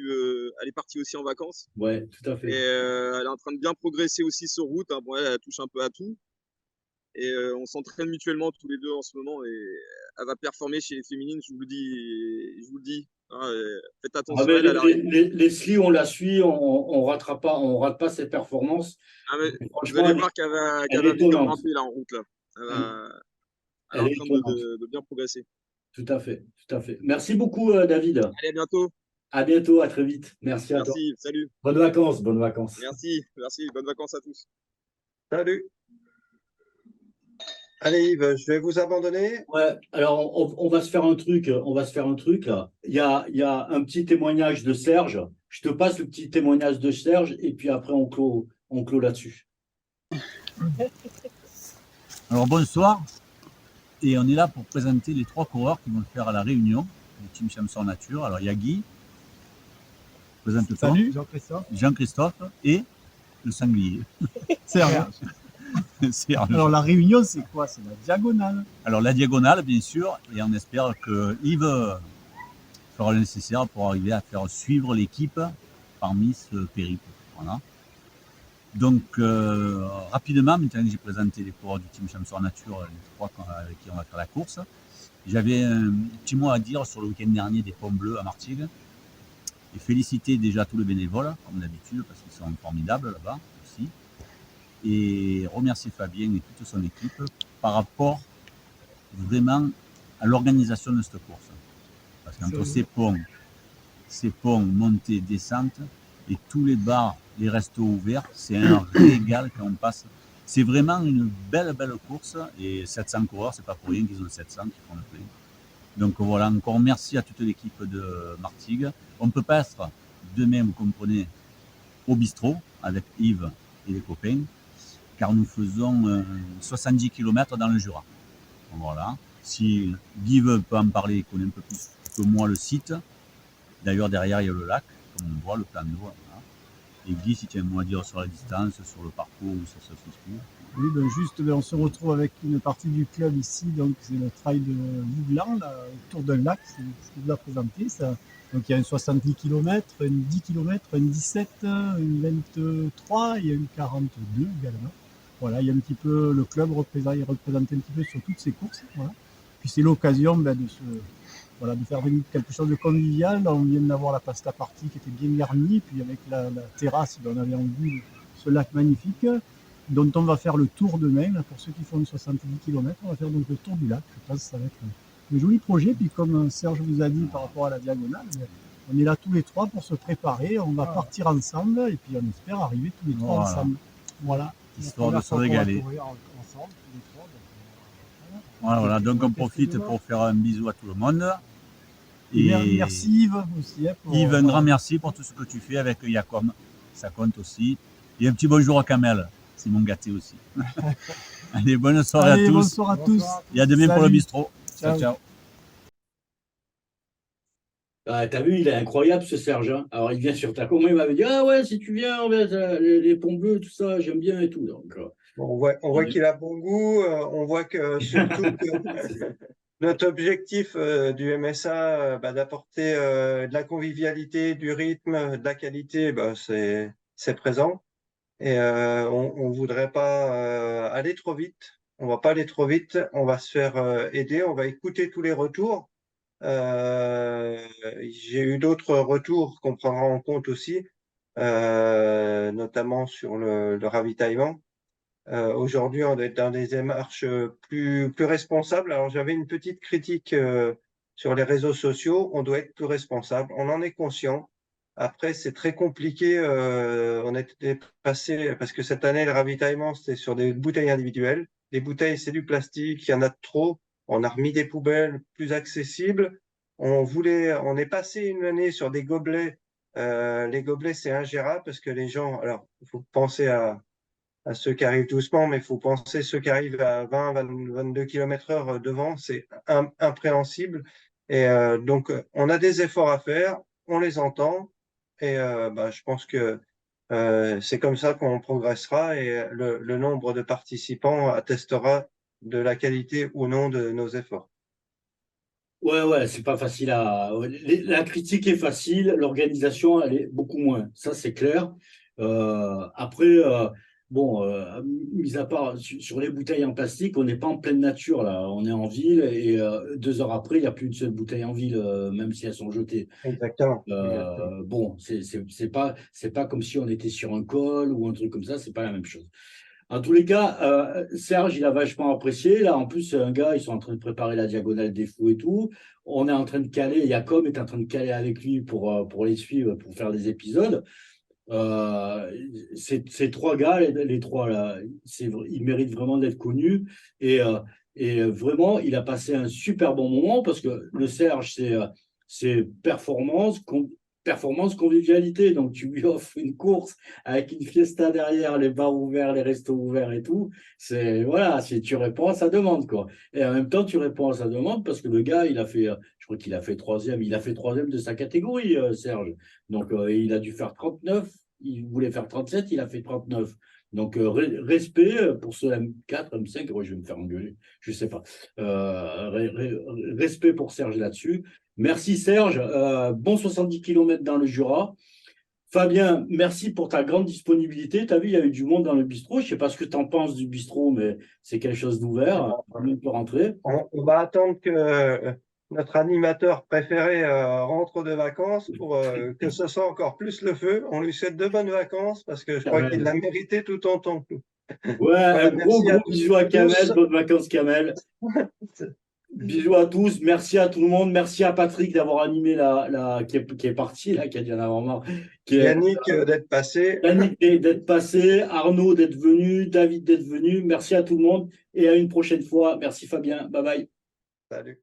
Elle est partie aussi en vacances. Ouais, tout à Et fait. elle est en train de bien progresser aussi sur route. Hein. Bon, elle touche un peu à tout. Et on s'entraîne mutuellement tous les deux en ce moment. Et elle va performer chez les féminines, je vous le dis. Je vous le dis. Hein, faites Ah, attention à mais elle. Elle arrive. Leslie, on la suit, on rate pas ses performances. Ah, mais vous Franchement, allez voir qu'elle elle va est venir étonnante. grimper là en route là. Elle, Elle est elle en est train étonnante. de bien progresser. Tout à fait, tout à fait. Merci beaucoup, David. Allez, à bientôt. À bientôt, à très vite. Merci à toi. Merci, salut. Bonnes vacances, bonnes vacances. Merci, merci. Bonnes vacances à tous. Salut! Allez Yves, je vais vous abandonner. Ouais, alors on va se faire un truc, là. Il y a un petit témoignage de Serge. Je te passe le petit témoignage de Serge et puis après on clôt là-dessus. Alors bonsoir, et on est là pour présenter les 3 coureurs qui vont faire à la réunion du Team Chamson Nature. Alors il y a Guy, présente-toi. Salut, Jean-Christophe. Jean-Christophe et le sanglier. Serge. Serge. Alors la réunion, c'est quoi? C'est la diagonale. Alors la diagonale, bien sûr, et on espère que Yves fera le nécessaire pour arriver à faire suivre l'équipe parmi ce périple. Voilà. Donc rapidement, maintenant que j'ai présenté les coureurs du Team Chamson Nature, les 3 avec qui on va faire la course, j'avais un petit mot à dire sur le week-end dernier des Ponts Bleus à Martigues. Et féliciter déjà tous les bénévoles, comme d'habitude, parce qu'ils sont formidables là-bas aussi. Et remercier Fabien et toute son équipe par rapport vraiment à l'organisation de cette course. Parce qu'entre ces ponts, montées, descentes, et tous les bars, les restos ouverts, c'est un régal quand on passe. C'est vraiment une belle course. Et 700 coureurs, c'est pas pour rien qu'ils ont 700 qui font le plein. Donc voilà, encore merci à toute l'équipe de Martigues. On ne peut pas être demain, vous comprenez, au bistrot avec Yves et les copains, car nous faisons 70 km dans le Jura. Voilà. Si Guy peut en parler, il connaît un peu plus que moi le site. D'ailleurs, derrière, il y a le lac, comme on voit, le plan d'eau. Voilà. Et Guy, si tu as un mot à dire sur la distance, sur le parcours ou sur ce souci. Oui, ben juste, on se retrouve avec une partie du club ici, donc c'est le trail de Vouglan, autour d'un lac, c'est ce qu'il vous a présenté. Ça. Donc il y a un 70 km, une 10 km, une 17, une 23 et une 42 également. Voilà, il y a un petit peu, le club est représenté un petit peu sur toutes ces courses. Voilà. Puis c'est l'occasion de faire quelque chose de convivial. On vient d'avoir la pasta party qui était bien garnie, puis avec la terrasse, on avait en vue ce lac magnifique, dont on va faire le tour demain. Là, pour ceux qui font 70 km, on va faire donc le tour du lac. Je pense que ça va être un joli projet. Puis comme Serge vous a dit par rapport à la diagonale, on est là tous les 3 pour se préparer. On va partir ensemble et puis on espère arriver tous les 3 ensemble. Voilà. Histoire de se régaler. Voilà, donc on profite pour faire un bisou à tout le monde. Et merci Yves aussi. Yves, un grand merci pour tout ce que tu fais avec Yacom. Ça compte aussi. Et un petit bonjour à Kamel. C'est mon gâté aussi. Allez, bonne soirée à tous. Bonsoir à tous. Et à demain pour le bistrot. Ciao. Ah, t'as vu, il est incroyable ce Serge. Hein. Alors il vient sur ta commune, il m'avait dit ah ouais, si tu viens, les ponts bleus, tout ça, j'aime bien et tout. Donc, On voit qu'il a bon goût. On voit que surtout que notre objectif du MSA, d'apporter de la convivialité, du rythme, de la qualité, c'est présent. Et on ne voudrait pas aller trop vite. On va pas aller trop vite. On va se faire aider. On va écouter tous les retours. J'ai eu d'autres retours qu'on prendra en compte aussi, notamment sur le ravitaillement. Aujourd'hui, on est dans des démarches plus responsables. Alors, j'avais une petite critique sur les réseaux sociaux. On doit être plus responsable. On en est conscient. Après, c'est très compliqué. On était passé, parce que cette année, le ravitaillement, c'était sur des bouteilles individuelles. Les bouteilles, c'est du plastique, il y en a trop. On a remis des poubelles plus accessibles. On est passé une année sur des gobelets. Les gobelets, c'est ingérable parce que les gens, alors, il faut penser à ceux qui arrivent doucement, mais il faut penser ceux qui arrivent à 22 km/h devant, c'est impréhensible. Et donc, on a des efforts à faire, on les entend, et je pense que c'est comme ça qu'on progressera et le nombre de participants attestera de la qualité ou non de nos efforts. ouais, c'est pas facile à. La critique est facile, l'organisation, elle est beaucoup moins. Ça, c'est clair. Après, mis à part sur les bouteilles en plastique, on n'est pas en pleine nature là. On est en ville et 2 heures après, il n'y a plus une seule bouteille en ville, même si elles sont jetées. Exactement. Bon, c'est pas comme si on était sur un col ou un truc comme ça. C'est pas la même chose. En tous les cas, Serge, il a vachement apprécié. Là, en plus, un gars, ils sont en train de préparer la diagonale des fous et tout. On est en train de caler, Jacob est en train de caler avec lui pour les suivre, pour faire des épisodes. Ces trois gars, les trois là, ils méritent vraiment d'être connus. Et vraiment, il a passé un super bon moment parce que le Serge, c'est performance, convivialité. Donc, tu lui offres une course avec une fiesta derrière, les bars ouverts, les restos ouverts et tout. Voilà, tu réponds à sa demande, quoi. Et en même temps, tu réponds à sa demande parce que le gars, je crois qu'il a fait troisième. Il a fait troisième de sa catégorie, Serge. Donc, il a dû faire 39. Il voulait faire 37, il a fait 39. Donc, respect pour ce M4, M5, ouais, je vais me faire engueuler, je ne sais pas. Respect pour Serge là-dessus. Merci Serge, bon 70 km dans le Jura. Fabien, merci pour ta grande disponibilité. Tu as vu, il y a eu du monde dans le bistrot. Je ne sais pas ce que tu en penses du bistrot, mais c'est quelque chose d'ouvert. On peut rentrer. On va attendre que notre animateur préféré rentre de vacances pour que ce soit encore plus le feu. On lui souhaite de bonnes vacances parce que je crois qu'il l'a mérité tout autant que nous. Ouais, Voilà, un gros bisou à Kamel. tous. Bonnes vacances, Kamel. Bisous à tous, merci à tout le monde, merci à Patrick d'avoir animé qui est parti, là, qui a dû en avoir marre. Yannick d'être passé. Yannick d'être passé, Arnaud d'être venu, David d'être venu. Merci à tout le monde et à une prochaine fois. Merci Fabien, bye bye. Salut.